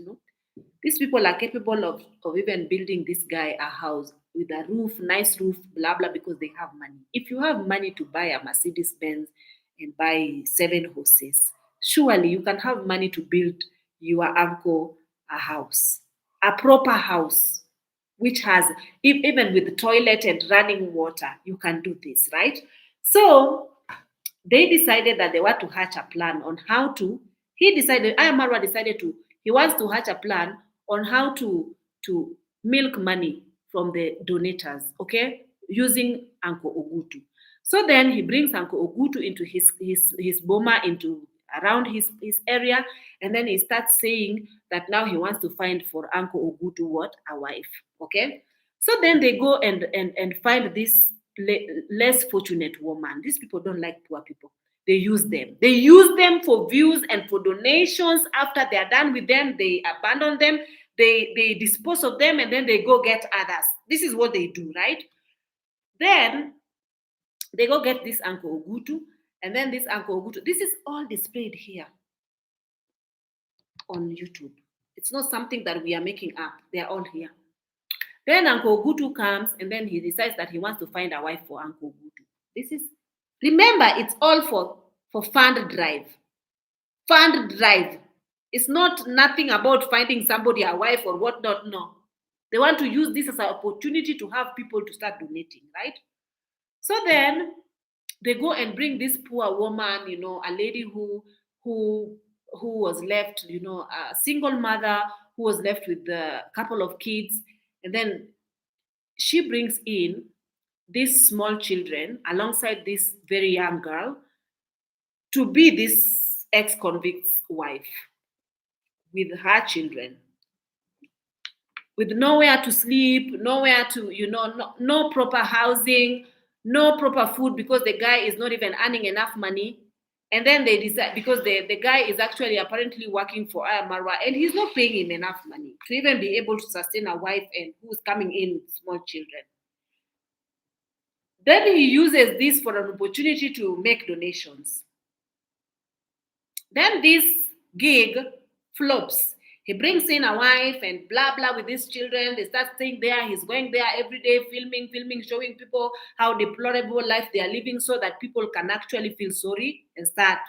These people are capable of even building this guy a house with a roof, nice roof, blah, blah, because they have money. If you have money to buy a Mercedes Benz and buy 7 horses, surely you can have money to build your uncle a house, a proper house, which has, even with the toilet and running water, you can do this, right? So they decided that they want to hatch a plan on how to, Ayamarwa decided he wants to hatch a plan on how to milk money from the donators, okay, using Uncle Ogutu. So then he brings Uncle Ogutu into his boma, into around his area, and then he starts saying that now he wants to find for Uncle Ogutu what? A wife, okay? So then they go and find this less fortunate woman. These people don't like poor people. They use them. They use them for views and for donations. After they are done with them, they abandon them. They dispose of them, and then they go get others. This is what they do, right? Then they go get this Uncle Ogutu, and then this Uncle Ogutu. This is all displayed here on YouTube. It's not something that we are making up. They are all here. Then Uncle Ogutu comes, and then he decides that he wants to find a wife for Uncle Ogutu. Remember, it's all for fund drive. Fund drive. It's not nothing about finding somebody a wife or whatnot. No. They want to use this as an opportunity to have people to start donating, right? So then they go and bring this poor woman, a lady who who was left, a single mother who was left with a couple of kids, and then she brings in these small children alongside this very young girl to be this ex-convict's wife with her children, with nowhere to sleep, nowhere to, no proper housing, no proper food because the guy is not even earning enough money. And then they decide, because the guy is actually apparently working for Marwa and he's not paying him enough money to even be able to sustain a wife and who's coming in with small children. Then he uses this for an opportunity to make donations. Then this gig flops. He brings in a wife and blah blah with his children. They start staying there. He's going there every day, filming, showing people how deplorable life they are living so that people can actually feel sorry and start.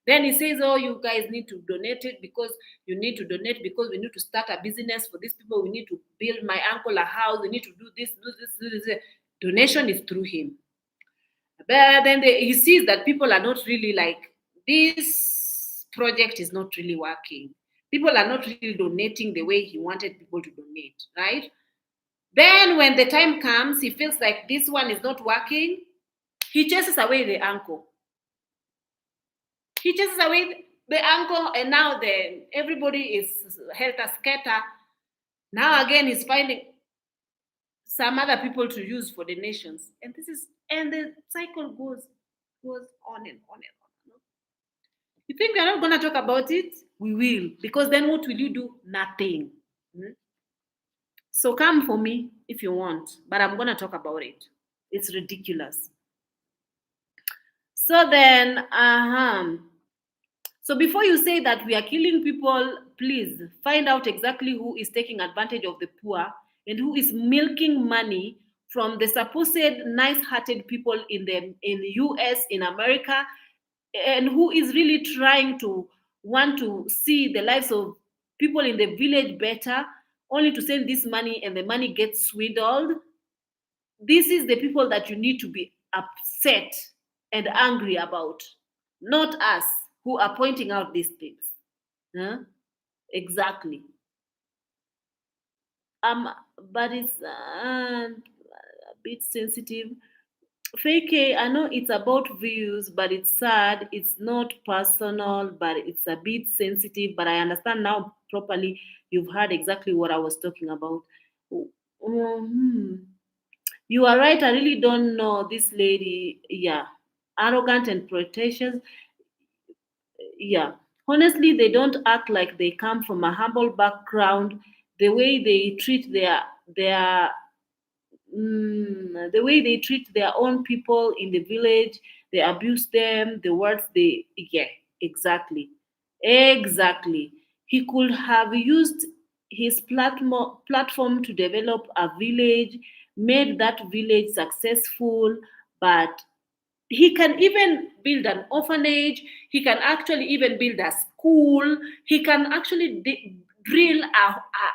Then he says, oh, you guys need to donate it because you need to donate because we need to start a business for these people. We need to build my uncle a house. We need to do this, do this. Donation is through him. But then he sees that people are not really like, this project is not really working. People are not really donating the way he wanted people to donate, right? Then when the time comes, he feels like this one is not working. He chases away the uncle. He chases away the uncle, and now everybody is helter-skelter. Now again, he's finding some other people to use for the nations. And the cycle goes on and on and on. You think we're not going to talk about it? We will. Because then what will you do? Nothing. So come for me if you want. But I'm going to talk about it. It's ridiculous. So then, so before you say that we are killing people, please find out exactly who is taking advantage of the poor and who is milking money from the supposed nice-hearted people in the US, in America, and who is really trying to want to see the lives of people in the village better, only to send this money and the money gets swindled. This is the people that you need to be upset and angry about, not us who are pointing out these things. Huh? Exactly. But it's a bit sensitive. Fake, I know it's about views, but it's sad. It's not personal, but it's a bit sensitive. But I understand now properly. You've heard exactly what I was talking about. You are right. I really don't know this lady. Yeah, arrogant and pretentious. Yeah, honestly, they don't act like they come from a humble background. The way they treat their the way they treat their own people in the village, they abuse them, the words they, yeah, exactly. He could have used his platform to develop a village, made that village successful, but he can even build an orphanage. He can actually even build a school. He can actually drill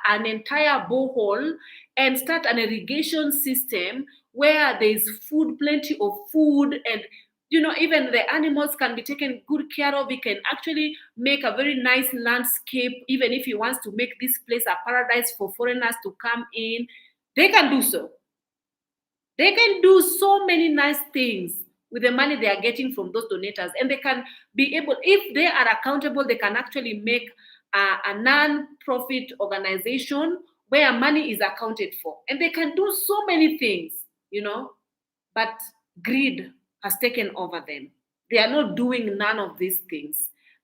an entire borehole and start an irrigation system where there is food, plenty of food, and even the animals can be taken good care of. He can actually make a very nice landscape. Even if he wants to make this place a paradise for foreigners to come in, they can do so. They can do so many nice things with the money they are getting from those donators, and they can be able, if they are accountable, they can actually make a non-profit organization where money is accounted for, and they can do so many things, but greed has taken over them. They are not doing none of these things.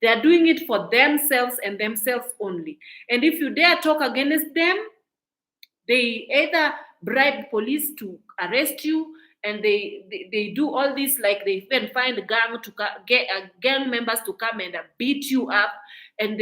They are doing it for themselves and themselves only. And if you dare talk against them, they either bribe police to arrest you, and they do all this, like they even find gang members to come and beat you up, and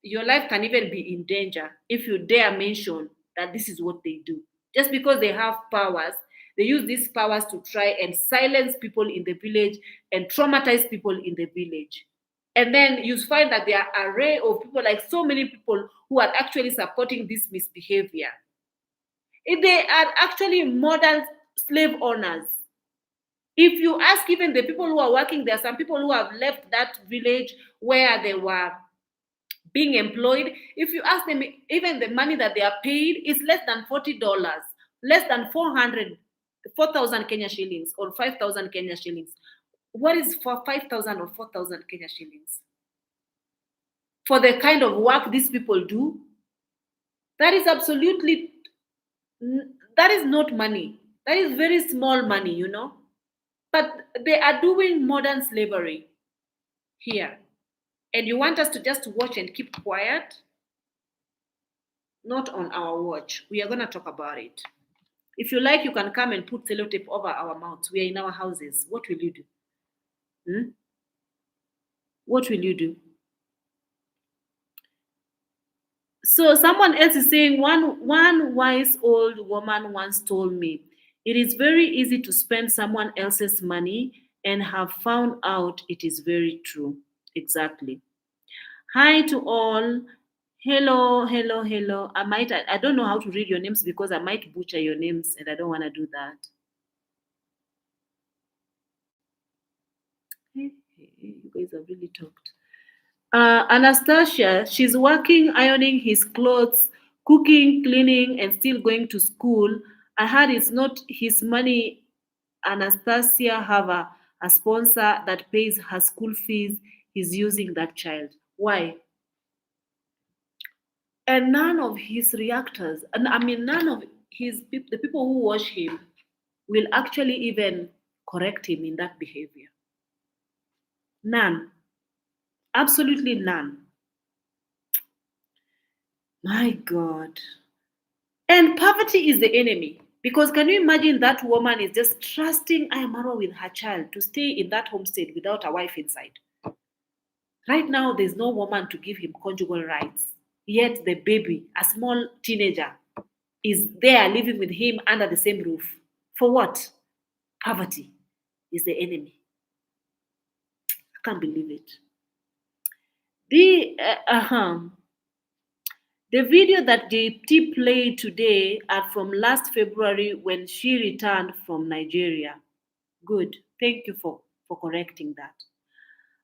your life can even be in danger if you dare mention that this is what they do. Just because they have powers, they use these powers to try and silence people in the village and traumatize people in the village. And then you find that there are an array of people, like so many people who are actually supporting this misbehavior. If they are actually modern slave owners. If you ask even the people who are working there, some people who have left that village where they were being employed. If you ask them, even the money that they are paid is less than $40, less than 4,000 Kenya shillings or 5,000 Kenya shillings. What is for 5,000 or 4,000 Kenya shillings? For the kind of work these people do, that is absolutely, that is not money. That is very small money, you know. But they are doing modern slavery here. And you want us to just watch and keep quiet? Not on our watch. We are going to talk about it. If you like, you can come and put sellotape over our mouths. We are in our houses. What will you do? Hmm? What will you do? So someone else is saying, one wise old woman once told me, it is very easy to spend someone else's money and have found out it is very true. Exactly. Hi to all. Hello, hello, hello. I don't know how to read your names because I might butcher your names and I don't want to do that. Hey, you guys have really talked. Anastasia, she's working, ironing his clothes, cooking, cleaning, and still going to school. I heard it's not his money. Anastasia have a sponsor that pays her school fees. He's using that child. Why? And none of his reactors, and I mean, none of the people who watch him will actually even correct him in that behavior. None. Absolutely none. My God. And poverty is the enemy. Because can you imagine that woman is just trusting Ayamaro with her child to stay in that homestead without a wife inside? Right now, there's no woman to give him conjugal rights. Yet the baby, a small teenager, is there living with him under the same roof. For what? Poverty is the enemy. I can't believe it. The video that JT played today are from last February when she returned from Nigeria. Good. Thank you for correcting that.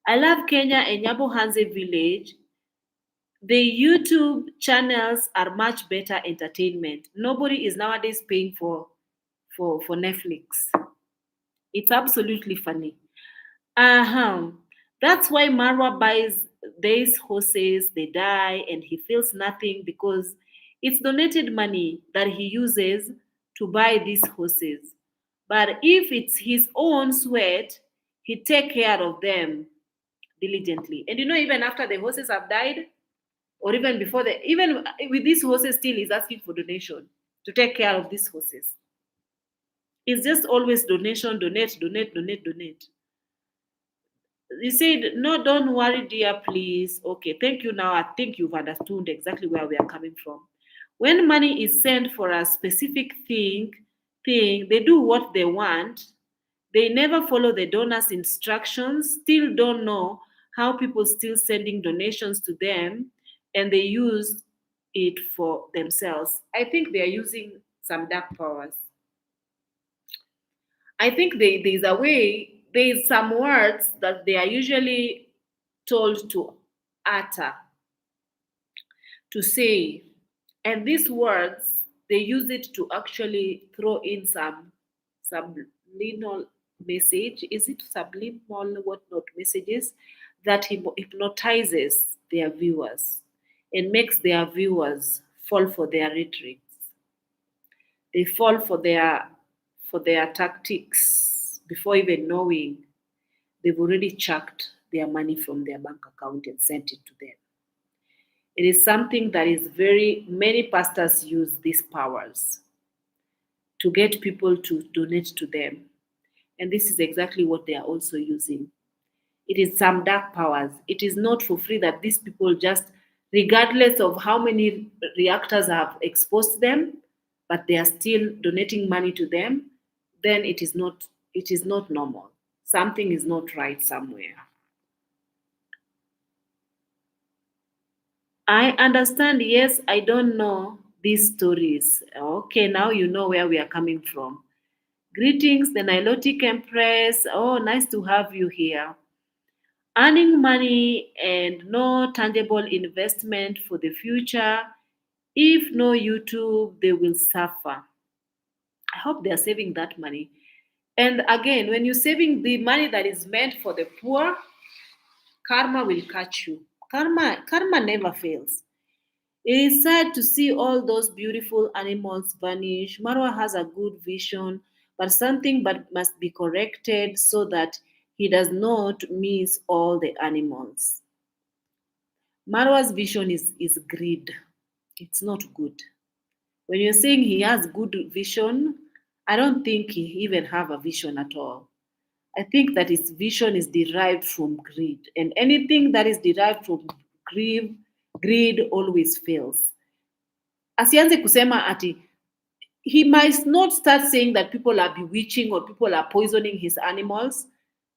I love Kenya and Nyabohase village. The YouTube channels are much better entertainment. Nobody is nowadays paying for Netflix. It's absolutely funny. Uh-huh. That's why Marwa buys these horses, they die, and he feels nothing because it's donated money that he uses to buy these horses. But if it's his own sweat, he take care of them diligently. And you know, even after the horses have died, or even before even with these horses, still he's asking for donation to take care of these horses. It's just always donation, donate, donate, donate, donate. You said, no, don't worry, dear, please. Okay, thank you. Now I think you've understood exactly where we are coming from. When money is sent for a specific thing, they do what they want. They never follow the donor's instructions, still don't know how people still sending donations to them and they use it for themselves. I think they are using some dark powers. I think there's a way, there's some words that they are usually told to utter, to say. And these words, they use it to actually throw in some subliminal message. Is it subliminal, whatnot messages that hypnotizes their viewers and makes their viewers fall for their rhetoric. They fall for their tactics before even knowing they've already chucked their money from their bank account and sent it to them. It is something that is many pastors use these powers to get people to donate to them. And this is exactly what they are also using. It is some dark powers. It is not for free that these people just, regardless of how many reactors have exposed them, but they are still donating money to them, then it is not normal. Something is not right somewhere. I understand. Yes, I don't know these stories. Okay, now you know where we are coming from. Greetings, the Nilotic Empress. Oh, nice to have you here. Earning money and no tangible investment for the future. If no YouTube, they will suffer. I hope they are saving that money. And again, when you're saving the money that is meant for the poor, karma will catch you. Karma never fails. It is sad to see all those beautiful animals vanish. Marwa has a good vision, but something but must be corrected so that he does not miss all the animals. Marwa's vision is greed. It's not good. When you're saying he has good vision, I don't think he even have a vision at all. I think that his vision is derived from greed, and anything that is derived from greed always fails. Asianze kusema ati he might not start saying that people are bewitching or people are poisoning his animals.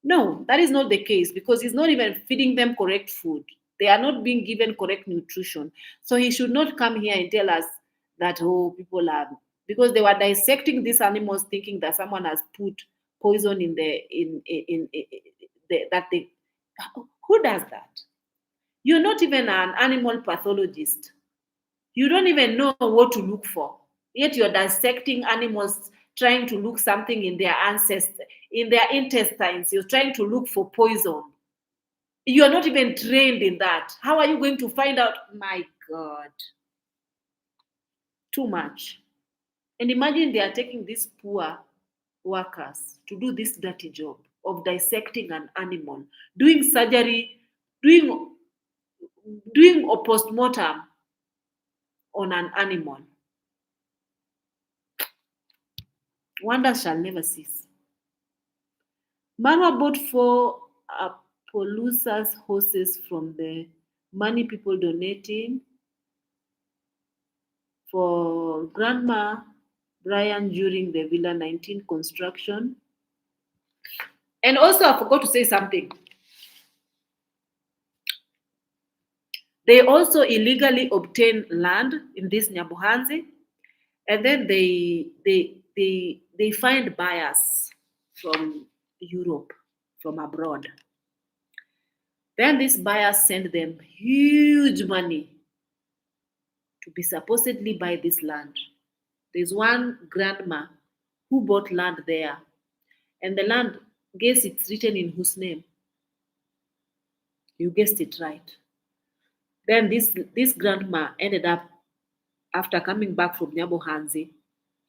No, that is not the case because he's not even feeding them correct food. They are not being given correct nutrition. So he should not come here and tell us that, oh, people are, because they were dissecting these animals thinking that someone has put poison in that they, who does that? You're not even an animal pathologist. You don't even know what to look for. Yet you're dissecting animals, trying to look something in their ancestors, in their intestines. You're trying to look for poison. You're not even trained in that. How are you going to find out? My God. Too much. And imagine they are taking these poor workers to do this dirty job of dissecting an animal, doing surgery, doing doing a post-mortem on an animal. Wonders shall never cease. Marwa bought four Appaloosas horses from the money people donating for Grandma Brian during the Villa 19 construction. And also, I forgot to say something. They also illegally obtained land in this Nyabohase, and then they find buyers from Europe, from abroad. Then these buyers send them huge money to be supposedly buy this land. There's one grandma who bought land there, and the land, guess it's written in whose name? You guessed it right. Then this grandma ended up, after coming back from Nyabohase,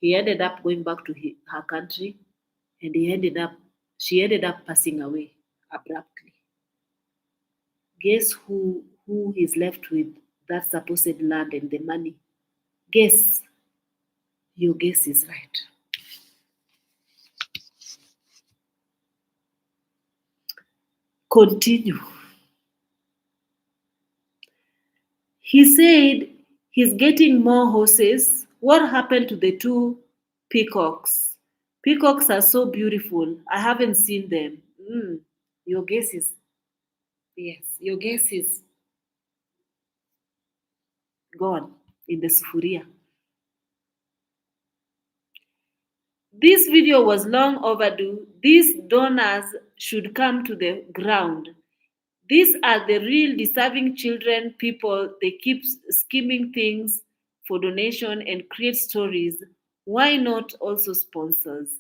he ended up going back to her country, and she ended up passing away abruptly. Guess who is left with that supposed land and the money? Guess. Your guess is right. Continue. He said he's getting more horses. What happened to the two peacocks? Peacocks are so beautiful. I haven't seen them. Your guess is, yes, your guess is gone in the sufuria. This video was long overdue. These donors should come to the ground. These are the real deserving children people. They keep skimming things for donation and create stories. Why not also sponsors?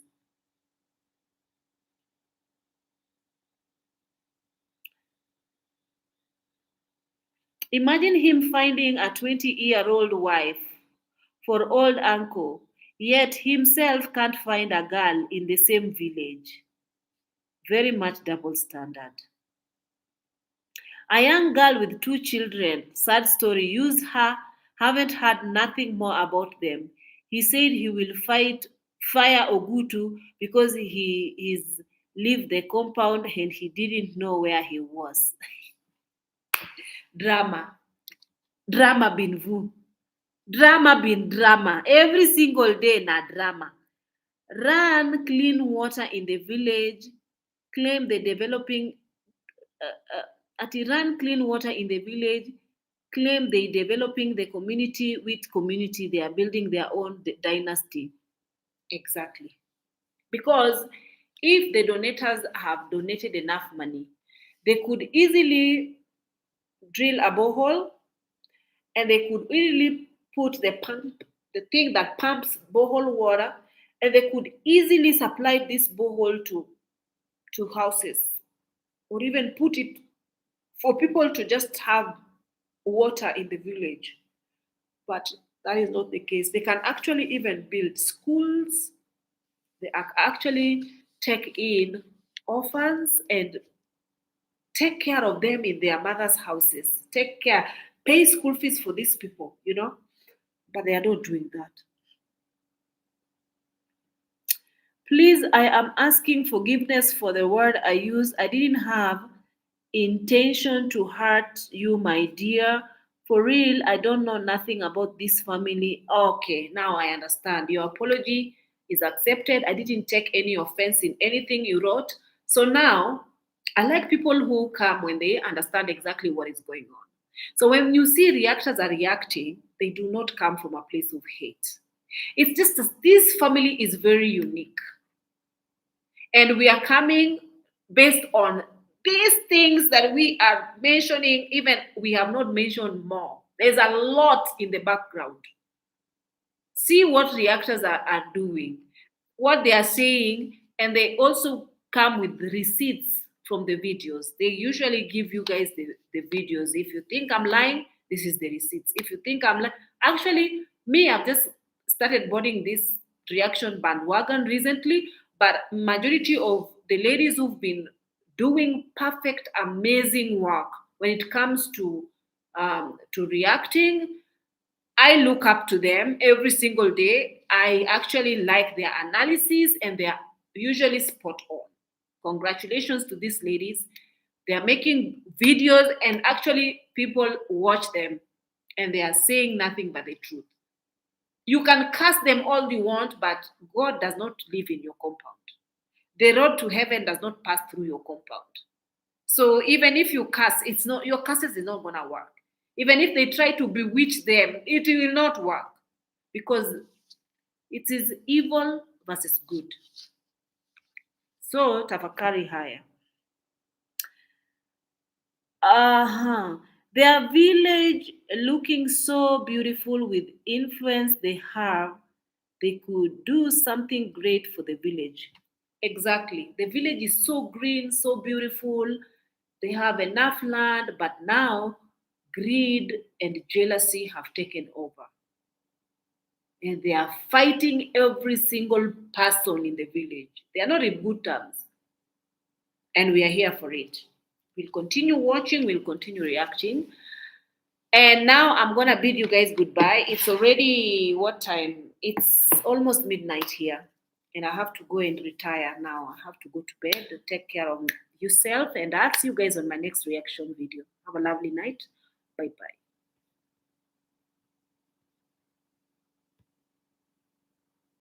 Imagine him finding a 20-year-old wife for old uncle, yet himself can't find a girl in the same village. Very much double standard. A young girl with two children, sad story, used her, haven't heard nothing more about them. He said he will fire Ogutu because he is leave the compound and he didn't know where he was. Drama. Drama bin vu. Drama bin drama. Every single day na drama. Run clean water in the village. Claim the developing at run clean water in the village, claim they developing the community with community, they are building their own dynasty. Exactly. Because if the donators have donated enough money, They could easily drill a borehole, and they could easily put the pump, the thing that pumps borehole water, and they could easily supply this borehole to houses, or even put it for people to just have water in the village. But that is not the case. They can actually even build schools. They actually take in orphans and take care of them in their mother's houses. Take care, pay school fees for these people, but they are not doing that. Please, I am asking forgiveness for the word I used. I didn't have intention to hurt you, my dear. For real, I don't know nothing about this family. Okay, now I understand. Your apology is accepted. I didn't take any offense in anything you wrote. So now, I like people who come when they understand exactly what is going on. So when you see reactors are reacting, they do not come from a place of hate. It's just that this family is very unique. And we are coming based on these things that we are mentioning, even we have not mentioned more. There's a lot in the background. See what reactors are doing, what they are saying, and they also come with receipts from the videos. They usually give you guys the videos. If you think I'm lying, this is the receipts. If you think I'm lying, actually, me, I've just started boarding this reaction bandwagon recently, but majority of the ladies who've been doing perfect, amazing work when it comes to reacting, I look up to them every single day. I actually like their analysis, and they're usually spot on. Congratulations to these ladies. They are making videos, and actually, people watch them and they are saying nothing but the truth. You can curse them all you want, but God does not live in your compound. The road to heaven does not pass through your compound. So even if you curse, it's not, your curses is not gonna work. Even if they try to bewitch them, it will not work, because it is evil versus good. So tafakari haya. Their village looking so beautiful with influence they have, they could do something great for the village. Exactly. The village is so green, so beautiful. They have enough land, but now greed and jealousy have taken over. And they are fighting every single person in the village. They are not in good terms. And we are here for it. We'll continue watching, we'll continue reacting. And now I'm going to bid you guys goodbye. It's already what time? It's almost midnight here. And I have to go and retire now. I have to go to bed, take care of yourself, and I'll see you guys on my next reaction video. Have a lovely night. Bye bye.